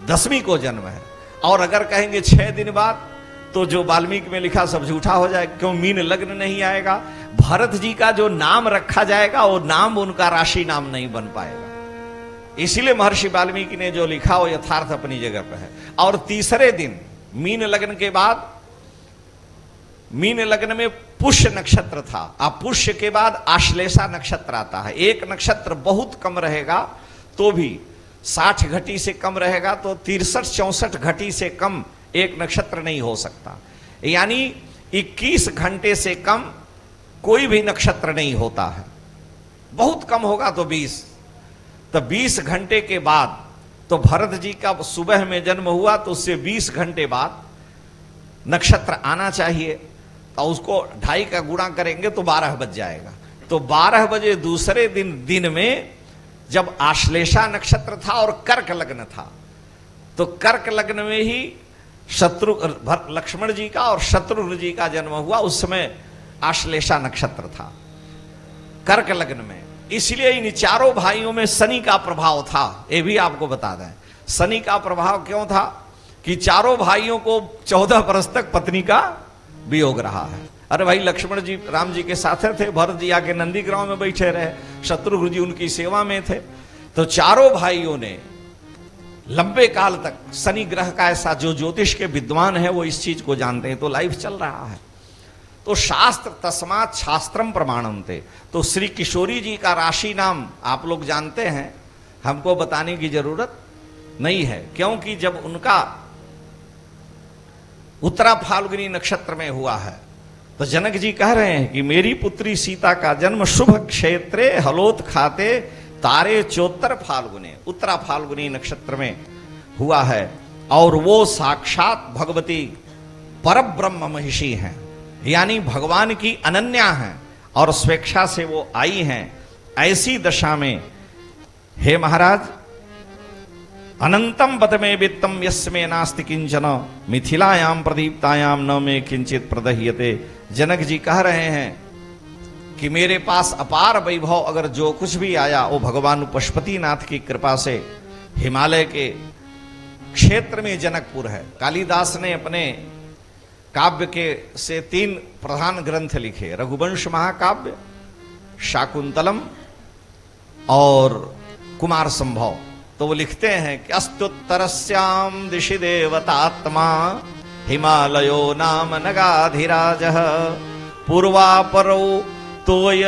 10वीं को जन्म है। और अगर कहेंगे 6 दिन बाद, तो जो वाल्मीकि में लिखा सब झूठा हो जाएगा, क्यों मीन लग्न नहीं आएगा। भरत जी का जो नाम रखा जाएगा वो नाम उनका राशि नाम नहीं बन पाएगा, इसीलिए महर्षि वाल्मीकि ने जो लिखा वो यथार्थ अपनी जगह पर है। और तीसरे दिन मीन लग्न के बाद, मीन लग्न में पुष्य नक्षत्र था, अब पुष्य के बाद आश्लेषा नक्षत्र आता है। एक नक्षत्र बहुत कम रहेगा तो भी 60 घटी से कम रहेगा, तो 63-64 घटी से कम एक नक्षत्र नहीं हो सकता, यानी 21 घंटे से कम कोई भी नक्षत्र नहीं होता है। बहुत कम होगा तो 20, तो 20 घंटे के बाद, तो भरत जी का सुबह में जन्म हुआ तो उससे 20 घंटे बाद नक्षत्र आना चाहिए, और उसको 2.5 का गुणा करेंगे तो 12 बज जाएगा। तो 12 बजे दूसरे दिन में जब आश्लेषा नक्षत्र था और कर्क लग्न था, तो कर्क लग्न में ही लक्ष्मण जी का और शत्रुघ्न जी का जन्म हुआ, उस समय आश्लेषा नक्षत्र था कर्क लग्न में। इसलिए इन चारों भाइयों में शनि का प्रभाव था, ये भी आपको बता दें। शनि का प्रभाव क्यों था कि चारों भाइयों को 14 बरस तक पत्नी का वियोग रहा है। अरे भाई, लक्ष्मण जी राम जी के साथ थे, भरत जी आके नंदीग्राम में बैठे रहे, शत्रुघ्न जी उनकी सेवा में थे, तो चारों भाइयों ने लंबे काल तक, शनि ग्रह का ऐसा, जो ज्योतिष के विद्वान है वो इस चीज को जानते हैं, तो लाइफ चल रहा है। तो शास्त्र तस्मात् शास्त्रम प्रमाणन्ते, तो श्री किशोरी जी का राशि नाम आप लोग जानते हैं, हमको बताने की जरूरत नहीं है, क्योंकि जब उनका उत्तरा फाल्गुनी नक्षत्र में हुआ है, तो जनक जी कह रहे हैं कि मेरी पुत्री सीता का जन्म शुभ क्षेत्रे हलोत खाते तारे चोत्तर फाल्गुने, उत्तरा फाल्गुनी नक्षत्र में हुआ है, और वो साक्षात भगवती परब्रह्म महिषी हैं, यानी भगवान की अनन्या हैं, और स्वेच्छा से वो आई हैं। ऐसी दशा में हे महाराज, अनंतम बत में वित्तम यस्मे नास्ति किंचन मिथिलायाम प्रदीप्तायाम न में किंचित प्रदह्यते। जनक जी कह रहे हैं कि मेरे पास अपार वैभव, अगर जो कुछ भी आया वो भगवान पशुपतिनाथ की कृपा से हिमालय के क्षेत्र में जनकपुर है। कालिदास ने अपने काव्य के से 3 प्रधान ग्रंथ लिखे, रघुवंश महाकाव्य, शाकुंतलम और कुमार संभव। तो वो लिखते हैं कि अस्तुत्तरस्याम दिशि देवतात्मा हिमालयो नाम नगाधिराजः पूर्वापरौ तोय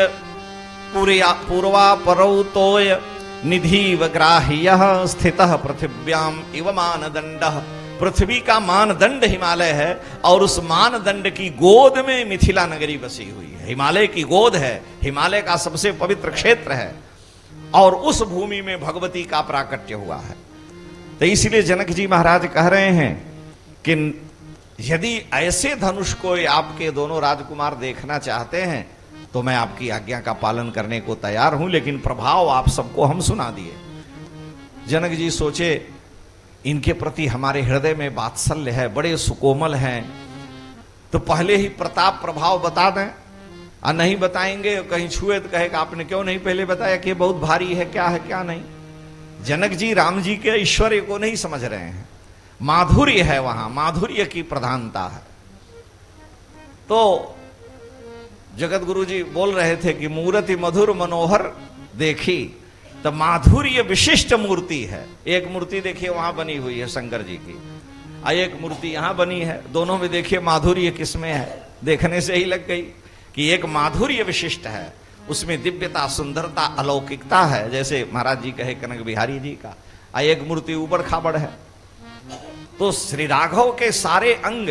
निधिव ग्राह्यः स्थितः पृथिव्याम इव मानदंडः। पृथ्वी का मानदंड हिमालय है, और उस मानदंड की गोद में मिथिला नगरी बसी हुई है। हिमालय की गोद है, हिमालय का सबसे पवित्र क्षेत्र है, और उस भूमि में भगवती का प्राकट्य हुआ है। तो इसलिए जनक जी महाराज कह रहे हैं कि यदि ऐसे धनुष को आपके दोनों राजकुमार देखना चाहते हैं तो मैं आपकी आज्ञा का पालन करने को तैयार हूं, लेकिन प्रभाव आप सबको हम सुना दिए। जनक जी सोचे इनके प्रति हमारे हृदय में वात्सल्य है, बड़े सुकोमल हैं, तो पहले ही प्रताप प्रभाव बता दें, और नहीं बताएंगे कहीं छुए तो कहेगा आपने क्यों नहीं पहले बताया कि बहुत भारी है क्या नहीं। जनक जी राम जी के ऐश्वर्य को नहीं समझ रहे हैं, माधुर्य है वहां, माधुर्य की प्रधानता है। तो जगत गुरु जी बोल रहे थे कि मूर्ति मधुर मनोहर देखी, तो माधुर्य विशिष्ट मूर्ति है। एक मूर्ति देखिए वहां बनी हुई है शंकर जी की, और एक मूर्ति यहां बनी है, दोनों में देखिए माधुर्य किसमें है। देखने से ही लग गई कि एक माधुर्य विशिष्ट है, उसमें दिव्यता, सुंदरता, अलौकिकता है। जैसे महाराज जी कहे कनक बिहारी जी का, एक मूर्ति ऊबड़ खाबड़ है। तो श्री राघव के सारे अंग,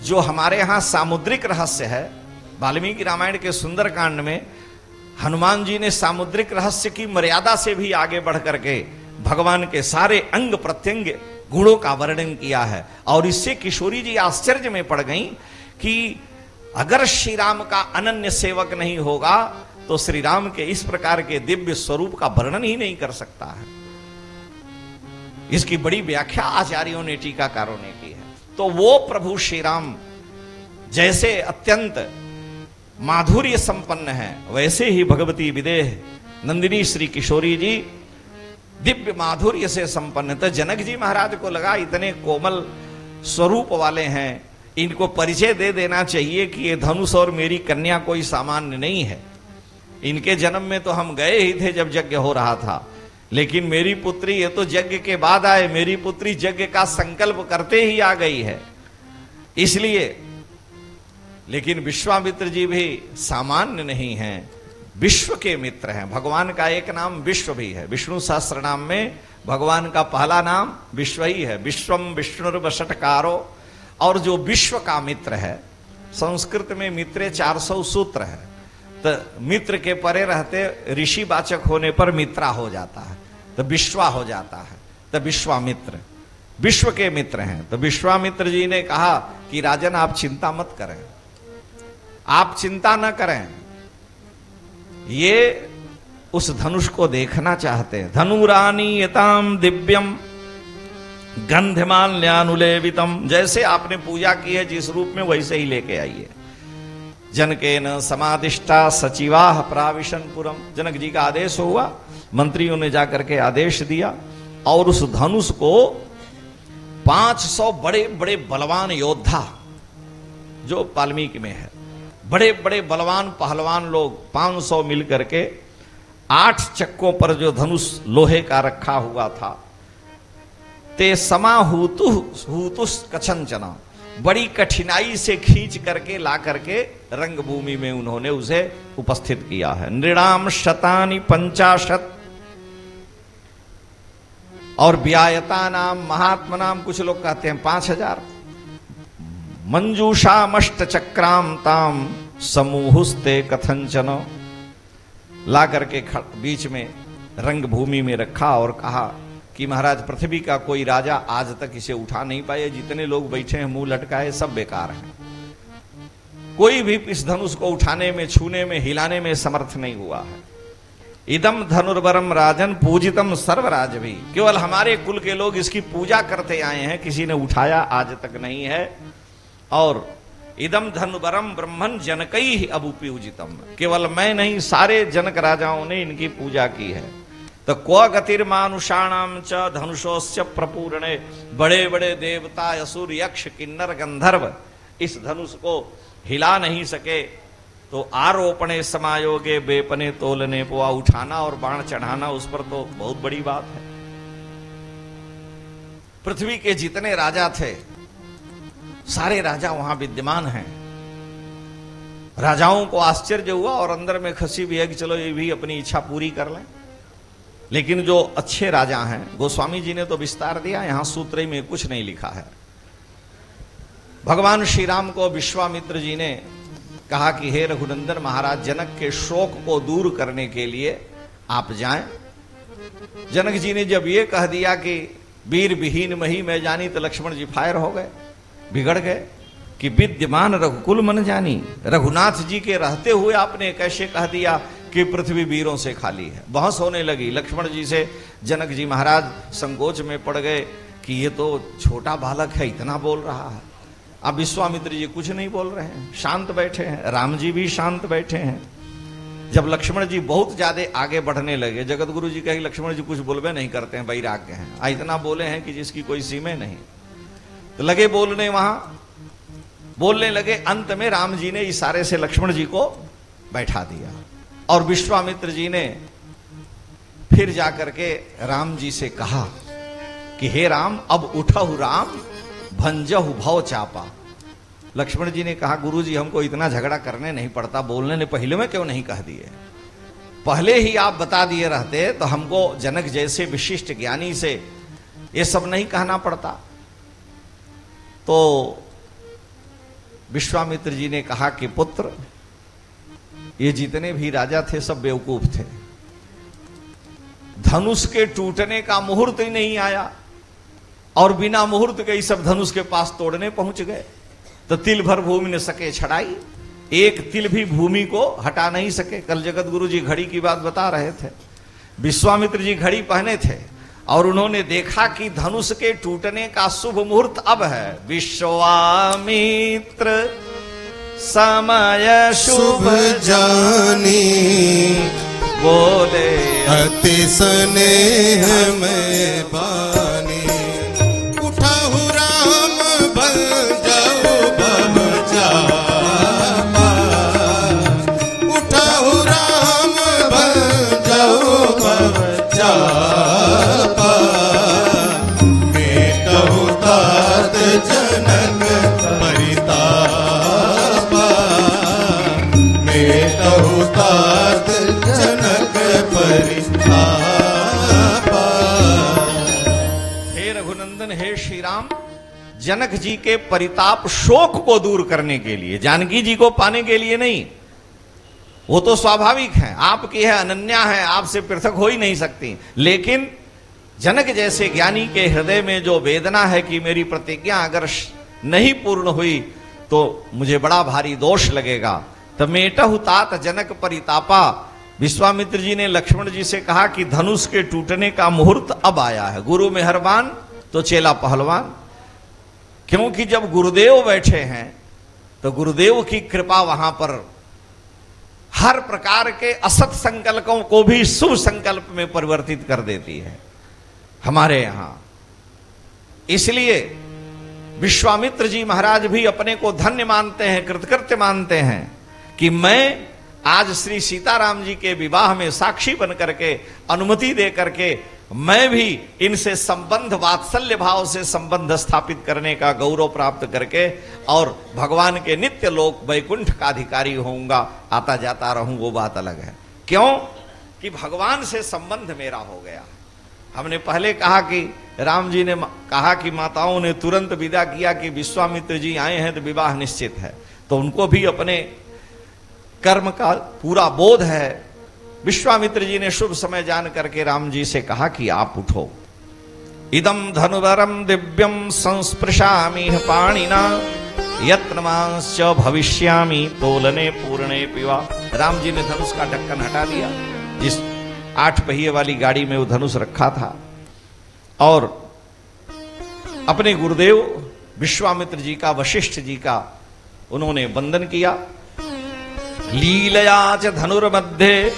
जो हमारे यहां सामुद्रिक रहस्य है, वाल्मीकि रामायण के सुंदरकांड में हनुमान जी ने सामुद्रिक रहस्य की मर्यादा से भी आगे बढ़ करके भगवान के सारे अंग प्रत्यंग गुणों का वर्णन किया है। और इससे किशोरी जी आश्चर्य में पड़ गई कि अगर श्री राम का अनन्य सेवक नहीं होगा तो श्री राम के इस प्रकार के दिव्य स्वरूप का वर्णन ही नहीं कर सकता है। इसकी बड़ी व्याख्या आचार्यों ने, टीकाकारों ने की है। तो वो प्रभु श्री राम जैसे अत्यंत माधुर्य संपन्न है, वैसे ही भगवती विदेह नंदिनी श्री किशोरी जी दिव्य माधुर्य से संपन्न। तो जनक जी महाराज को लगा इतने कोमल स्वरूप वाले हैं, इनको परिचय दे देना चाहिए कि ये धनुष और मेरी कन्या कोई सामान्य नहीं है। इनके जन्म में तो हम गए ही थे जब यज्ञ हो रहा था, लेकिन मेरी पुत्री, ये तो यज्ञ के बाद आए, मेरी पुत्री यज्ञ का संकल्प करते ही आ गई है। इसलिए, लेकिन विश्वामित्र जी भी सामान्य नहीं हैं, विश्व के मित्र हैं। भगवान का एक नाम विश्व भी है। विष्णु सहस्त्र नाम में भगवान का पहला नाम विश्व ही है। विश्वम विष्णुर्वषटकारो। और जो विश्व का मित्र है, संस्कृत में मित्रे 400 सूत्र है। तो मित्र के परे रहते ऋषि वाचक होने पर मित्रा हो जाता है, तो विश्वा हो जाता है। तो विश्वामित्र विश्व के मित्र हैं। तो विश्वामित्र जी ने कहा कि राजन आप चिंता मत करें, आप चिंता न करें, ये उस धनुष को देखना चाहते हैं। धनुरानी यताम दिव्यम गंधमाल्यानुलेवितम। जैसे आपने पूजा की है जिस रूप में, वैसे ही लेके आइए। जनकेन समादिष्टा सचिवाह प्राविशनपुरम। जनक जी का आदेश हुआ, मंत्रियों ने जाकर के आदेश दिया और उस धनुष को 500 बड़े बड़े बलवान योद्धा, जो वाल्मीकि में है, बड़े बड़े बलवान पहलवान लोग 500 मिलकर के 8 चक्कों पर जो धनुष लोहे का रखा हुआ था, ते समाहूतुस कछंचना, बड़ी कठिनाई से खींच करके ला करके रंगभूमि में उन्होंने उसे उपस्थित किया है। नृणाम शतानि 50 और व्यायता नाम महात्मा नाम, कुछ लोग कहते हैं 5000। मंजूषामष्ट चक्राम ताम समूहुस्ते कथंचन। ला करके बीच में रंगभूमि में रखा और कहा कि महाराज, पृथ्वी का कोई राजा आज तक इसे उठा नहीं पाए। जितने लोग बैठे हैं मुंह लटकाए, सब बेकार हैं। कोई भी इस धनुष को उठाने में, छूने में, हिलाने में समर्थ नहीं हुआ है। इदम धनुर्वरम राजन पूजितम सर्वराज भी। केवल हमारे कुल के लोग इसकी पूजा करते आए हैं, किसी ने उठाया आज तक नहीं है। और इदम धनुर्वरम ब्रह्मन जनकई अबुपूजितम, केवल मैं नहीं, सारे जनक राजाओं ने इनकी पूजा की है। तो क्व गतिर्मानुषाणाम च धनुषोस्य प्रपूरणे। बड़े बड़े देवता, असुर, यक्ष, किन्नर, गंधर्व इस धनुष को हिला नहीं सके। तो आरोपणे समायोगे बेपने तोलने पोआ, उठाना और बाण चढ़ाना उस पर तो बहुत बड़ी बात है। पृथ्वी के जितने राजा थे, सारे राजा वहां विद्यमान हैं। राजाओं को आश्चर्य हुआ और अंदर में खसी भी है कि चलो ये भी अपनी इच्छा पूरी कर लें। लेकिन जो अच्छे राजा हैं, गोस्वामी जी ने तो विस्तार दिया, यहां सूत्र में कुछ नहीं लिखा है। भगवान श्री राम को विश्वामित्र जी ने कहा कि हे रघुनंदन महाराज, जनक के शोक को दूर करने के लिए आप जाएं। जनक जी ने जब ये कह दिया कि वीर विहीन मही मैं जानी, तो लक्ष्मण जी फायर हो गए, बिगड़ गए कि विद्यमान रघुकुल मन जानी। रघुनाथ जी के रहते हुए आपने कैसे कह दिया कि पृथ्वी वीरों से खाली है। बहस होने लगी लक्ष्मण जी से। जनक जी महाराज संकोच में पड़ गए कि ये तो छोटा बालक है, इतना बोल रहा है। अब विश्वामित्र जी कुछ नहीं बोल रहे हैं, शांत बैठे हैं। राम जी भी शांत बैठे हैं। जब लक्ष्मण जी बहुत ज्यादा आगे बढ़ने लगे, जगत गुरु जी कहे लक्ष्मण जी कुछ बोलबे नहीं करते हैं, वैराग्य हैं। इतना बोले हैं कि जिसकी कोई सीमा नहीं। तो लगे बोलने, वहां बोलने लगे। अंत में राम जी ने इशारे से लक्ष्मण जी को बैठा दिया और विश्वामित्र जी ने फिर जाकर के राम जी से कहा कि हे राम, अब उठहु राम भंजहु भव चापा। लक्ष्मण जी ने कहा, गुरुजी हमको इतना झगड़ा करने नहीं पड़ता, बोलने ने पहले में क्यों नहीं कह दिए? पहले ही आप बता दिए रहते तो हमको जनक जैसे विशिष्ट ज्ञानी से ये सब नहीं कहना पड़ता। तो विश्वामित्र जी ने कहा कि पुत्र, ये जितने भी राजा थे सब बेवकूफ थे। धनुष के टूटने का मुहूर्त ही नहीं आया और बिना मुहूर्त के ही सब धनुष के पास तोड़ने पहुंच गए। तो तिल भर भूमि ने सके छड़ाई, एक तिल भी भूमि को हटा नहीं सके। कल जगत गुरु जी घड़ी की बात बता रहे थे। विश्वामित्र जी घड़ी पहने थे और उन्होंने देखा कि धनुष के टूटने का शुभ मुहूर्त अब है। विश्वामित्र समय शुभ जानी, बोले अति स्नेह में बानी। उठाहु राम बल जाओ बम जापा, उठाहु राम बल जाओ बम जापा। मेटहु तात जनक परितापा, मेटहु तात जनक परितापा। हे रघुनंदन, हे श्री राम, जनक जी के परिताप शोक को दूर करने के लिए, जानकी जी को पाने के लिए नहीं। वो तो स्वाभाविक है, आपकी है, अनन्या है, आपसे पृथक हो ही नहीं सकती। लेकिन जनक जैसे ज्ञानी के हृदय में जो वेदना है कि मेरी प्रतिज्ञा अगर नहीं पूर्ण हुई तो मुझे बड़ा भारी दोष लगेगा, तब मेटहु तात जनक परितापा। विश्वामित्र जी ने लक्ष्मण जी से कहा कि धनुष के टूटने का मुहूर्त अब आया है। गुरु मेहरबान तो चेला पहलवान, क्योंकि जब गुरुदेव बैठे हैं तो गुरुदेव की कृपा वहां पर हर प्रकार के असत संकल्पों को भी शुभ संकल्प में परिवर्तित कर देती है हमारे यहां। इसलिए विश्वामित्र जी महाराज भी अपने को धन्य मानते हैं, कृतकृत्य मानते हैं कि मैं आज श्री सीताराम जी के विवाह में साक्षी बन करके, अनुमति दे करके मैं भी इनसे संबंध, वात्सल्य भाव से संबंध स्थापित करने का गौरव प्राप्त करके और भगवान के नित्य लोक वैकुंठ का अधिकारी होऊंगा, आता जाता रहूं, वो बात अलग है। क्यों कि भगवान से संबंध मेरा हो गया। हमने पहले कहा कि राम जी ने कहा कि माताओं ने तुरंत विदा किया कि विश्वामित्र जी आए हैं तो विवाह निश्चित है, तो उनको भी अपने कर्म का पूरा बोध है। विश्वामित्र जी ने शुभ समय जान करके राम जी से कहा कि आप उठो। इदम धनुवरम दिव्यम संस्पृशामि पाणिना यत्नमांश्च भविष्यामि तोलने पूर्णे पिवा। राम जी ने धनुष का ढक्कन हटा दिया, जिस 8 पहिए वाली गाड़ी में वो धनुष रखा था, और अपने गुरुदेव विश्वामित्र जी का, वशिष्ठ जी का उन्होंने वंदन किया। लीलया च धनुर्मध्ये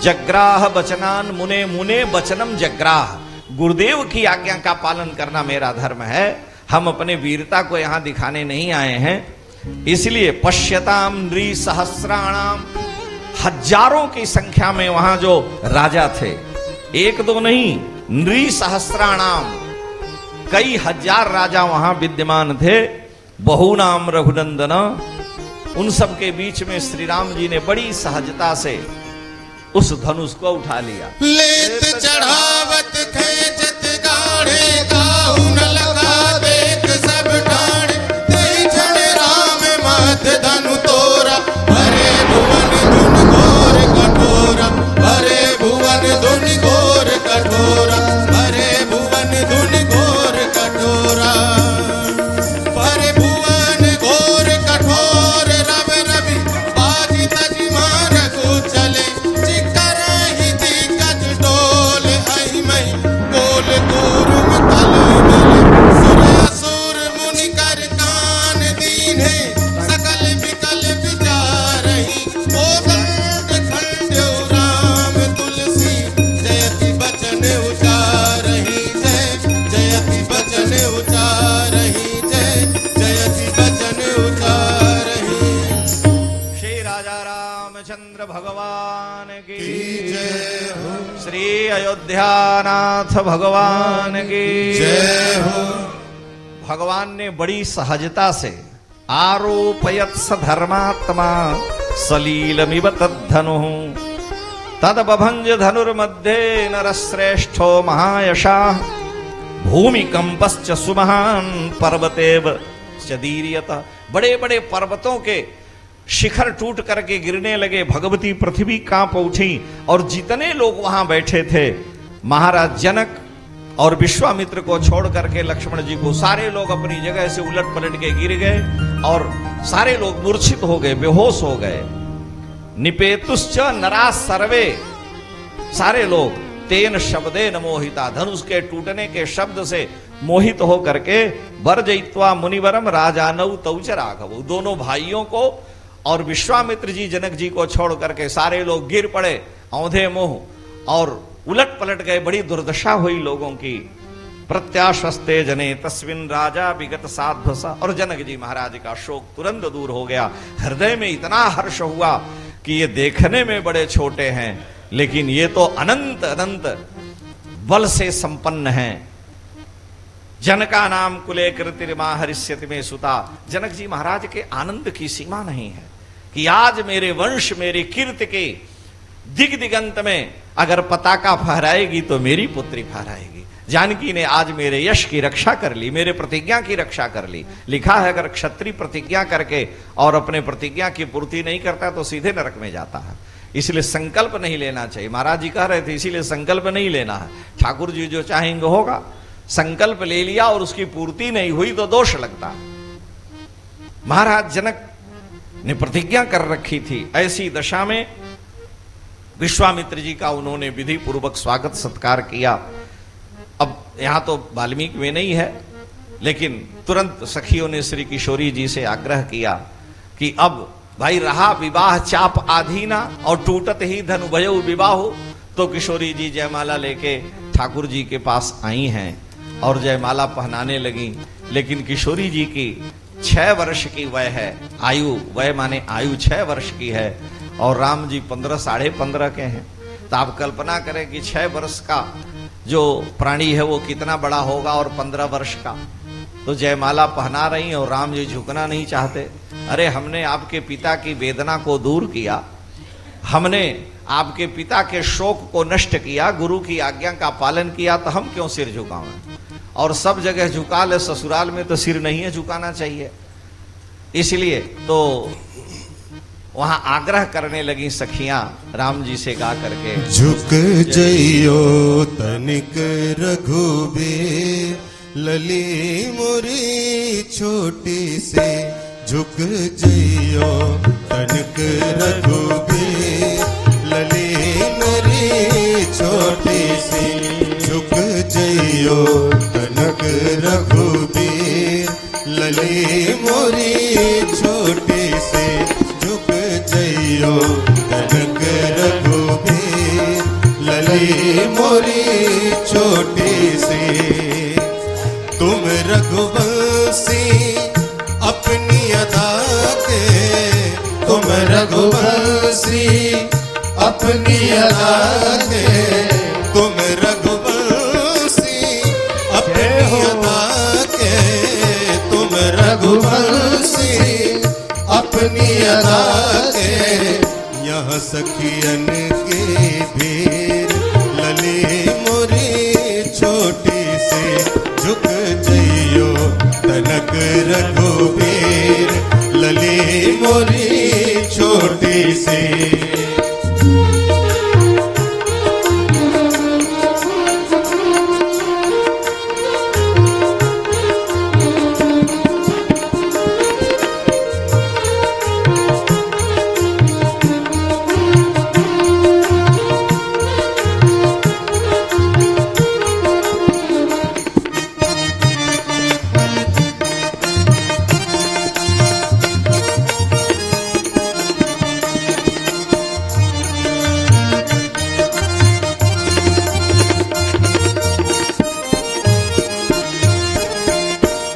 जग्राह बचनान मुने, मुने बचनम जग्राह। गुरुदेव की आज्ञा का पालन करना मेरा धर्म है। हम अपने वीरता को यहां दिखाने नहीं आए हैं। इसलिए पश्यताम नृ सहस्राणाम, हजारों की संख्या में वहां जो राजा थे, एक दो नहीं, नृ सहस्राणाम, कई हजार राजा वहां विद्यमान थे। बहुनाम रघुनंदन, उन सब के बीच में श्री राम जी ने बड़ी सहजता से उस धनुष को उठा लिया। लेत चढ़ावत खेचत गाढ़े, काहू न लगा देख सब ठाणे। तेई क्षण राम माथ धनु तोरा, भरे भुवन धुन घोर कठोरा, भरे भुवन धुन घोर कठोरा, भरे भुवन धुन घोर कठोरा, भरे भुवन घोर कठोर। रवि रवि बाजी तजी मार को चले, चिकराही दिग्गज डोल आई मई, गोल गोरुम तल मल। सुर असुर मुनि कर कान दीन्हे, सकल विकल विचारहि। कोदंड खंड्यो राम तुलसी, जयति बचन उचारहि जय, जयति बचन उचारहि जय, जयति बचन उचारहि श्री राजा रामचंद्र भगवान की जय हो, श्री अयोध्यानाथ भगवान की जय हो। भगवान ने बड़ी सहजता से आरोपयत् स धर्मात्मा सलीलमिव तद्धनुः तदबभंज धनुर्मध्ये नरश्रेष्ठो महायशाः भूमिकंपश्च सुमहान पर्वतेव चदीर्यत। बड़े बड़े पर्वतों के शिखर टूट करके गिरने लगे, भगवती पृथ्वी कांप उठी और जितने लोग वहां बैठे थे, महाराज जनक और विश्वामित्र को छोड़ करके लक्ष्मण जी को, सारे लोग अपनी जगह से उलट पलट के गिर गए और सारे लोग मूर्छित हो गए, बेहोश हो गए। निपेतुश्च नरा सर्वे, सारे लोग तेन शब्देन मोहिता, धनुष के टूटने के शब्द से मोहित हो करके वर्जयित्वा मुनिवरम राजानौ तौच राघव, दोनों भाइयों को और विश्वामित्र जी जनक जी को छोड़ करके सारे लोग गिर पड़े औंधे मुंह और उलट पलट गए। बड़ी दुर्दशा हुई लोगों की। प्रत्याशस्ते जने तस्मिन राजा विगत साध्वसा, और जनक जी महाराज का शोक तुरंत दूर हो गया। हृदय में इतना हर्ष हुआ कि ये देखने में बड़े छोटे हैं लेकिन ये तो अनंत अनंत बल से संपन्न हैं। जनका नाम कुले कृतिर्मा हरिष्यति में सुता, जनक जी महाराज के आनंद की सीमा नहीं है कि आज मेरे वंश मेरी कीर्ति के दिग दिगंत में अगर पताका फहराएगी तो मेरी पुत्री फहराएगी। जानकी ने आज मेरे यश की रक्षा कर ली, मेरे प्रतिज्ञा की रक्षा कर ली। लिखा है अगर क्षत्रिय प्रतिज्ञा करके और अपने प्रतिज्ञा की पूर्ति नहीं करता तो सीधे नरक में जाता है। इसलिए संकल्प नहीं लेना चाहिए। महाराज जी कह रहे थे इसीलिए संकल्प नहीं लेना है। ठाकुर जी जो चाहेंगे होगा। संकल्प ले लिया और उसकी पूर्ति नहीं हुई तो दोष लगता। महाराज जनक ने प्रतिज्ञा कर रखी थी। ऐसी दशा में विश्वामित्र जी का उन्होंने विधि पूर्वक स्वागत सत्कार किया। अब यहां तो वाल्मीकि में नहीं है, लेकिन तुरंत सखियों ने श्री किशोरी जी से आग्रह किया कि अब भाई रहा विवाह चाप आधीना और टूटत ही धन उभयो विवाह। तो किशोरी जी जयमाला लेके ठाकुर जी के पास आई हैं और जयमाला पहनाने लगी। लेकिन किशोरी जी की 6 वर्ष की वय है, आयु, वय माने आयु 6 वर्ष की है और राम जी 15 साढ़े 15 के हैं। तो आप कल्पना करें कि 6 वर्ष का जो प्राणी है वो कितना बड़ा होगा और 15 वर्ष का। तो जयमाला पहना रही और राम जी झुकना नहीं चाहते। अरे हमने आपके पिता की वेदना को दूर किया, हमने आपके पिता के शोक को नष्ट किया, गुरु की आज्ञा का पालन किया, तो हम क्यों सिर झुकाएं? और सब जगह झुका ले, ससुराल में तो सिर नहीं है झुकाना चाहिए। इसलिए तो वहां आग्रह करने लगी सखियां राम जी से गा करके, झुक जइयो तनिक रघुबीर, लली मोरी छोटी से। झुक जइयो तनिक रघुबीर, लली मोरी छोटी सी। झुक जइयो तनिक रघुबीर, लली मोरी छोटी सी। झुक जइयो तनिक रघुबीर, लली मोरी छोटी सी। तुम रघुवंशी अपनी अदा के, तुम रघुवंशी अपनी अदा के। तुम रघुवंशी अपनी अदा के, तुम रघुवंशी अपनी अदा के। यहाँ सखियन के भीर, लली मोरी छोटी सी। झुक जइयो तनक रघुबीर, लली मोरी छोटी सी।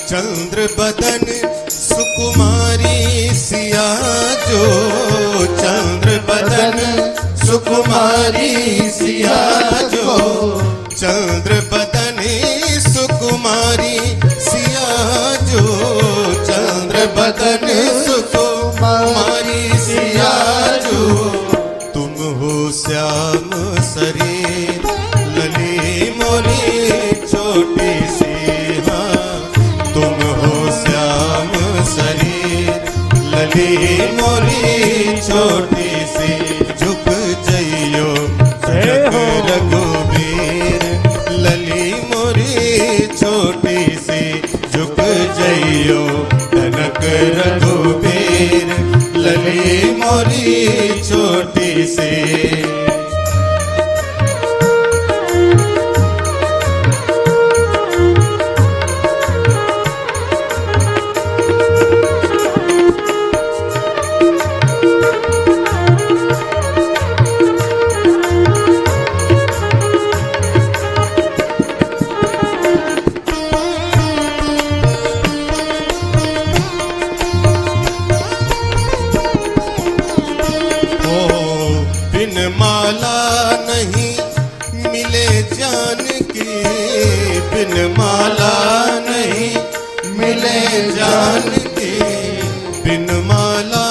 चंद्र बदन सुकुमारी सिया जो, चंद्र बदन सुकुमारी सिया जो। चंद्र बदन सुकुमारी सिया जो, चंद्र बदन हो श्याम शरीर लली मोरी छोटी सी, हाँ तुम हो श्याम शरीर लली मोरी छोटी सी, झुक जइयो जनक रघुबीर लली मोरी छोटी सी, झुक जइयो जनक रघुबीर लली मोरी छोटी सी। बिन माला नहीं मिले जान की, बिन माला नहीं मिले जान की, बिन माला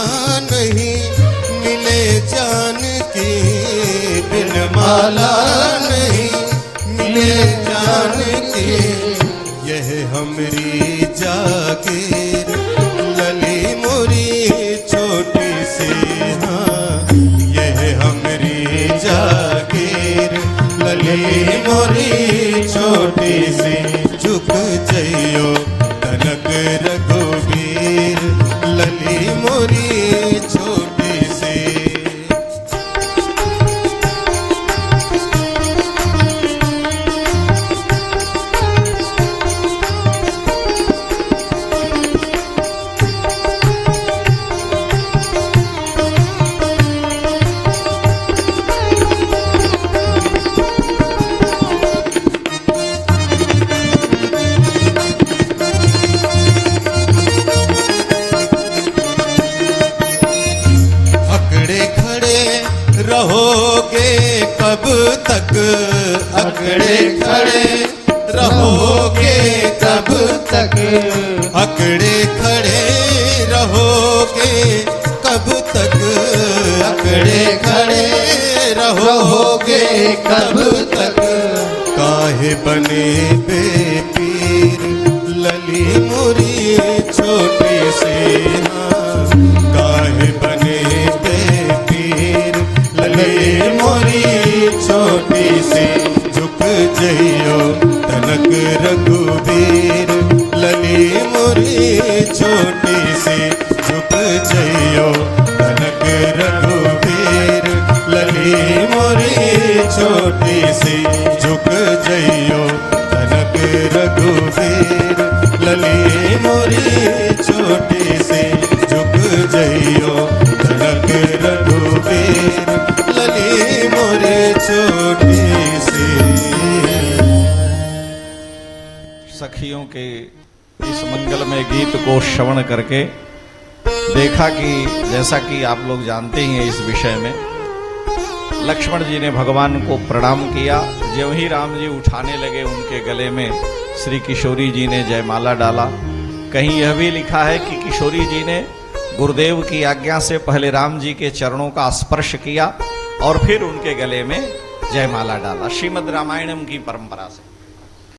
नहीं मिले जान की, बिन माला नहीं मिले जान की, यह हमरी जागीर लली मोरी छोटी सी, हाँ यह हमरी जागीर लली मोरी छोटी सी, झुक जइयो जनक रघुबीर लली मोरी छोटी सी। रहोगे कब तक अकड़े खड़े रहोगे कब तक, अकड़े खड़े रहोगे कब तक, अकड़े खड़े रहोगे कब तक, काहे बने बेपीर लली मोरी छोटी सी, हाँ काहे बने बेपीर लली मोरी छोटी सी, झुक जइयो जनक रघुबीर लली मोरी छोटी सी, झुक जइयो जनक रघुबीर लली मोरी छोटी सी, झुक जइयो जनक रघुबीर लली मोरी छोटी सी, झुक जइयो जनक रघुबीर लली मोरी छोटी सी। सखियों के इस मंगलमय गीत को श्रवण करके देखा कि जैसा कि आप लोग जानते ही हैं इस विषय में, लक्ष्मण जी ने भगवान को प्रणाम किया। ज्यों ही राम जी उठाने लगे उनके गले में श्री किशोरी जी ने जयमाला डाला। कहीं यह भी लिखा है कि किशोरी जी ने गुरुदेव की आज्ञा से पहले राम जी के चरणों का स्पर्श किया और फिर उनके गले में जयमाला डाला। श्रीमद् रामायणम की परंपरा से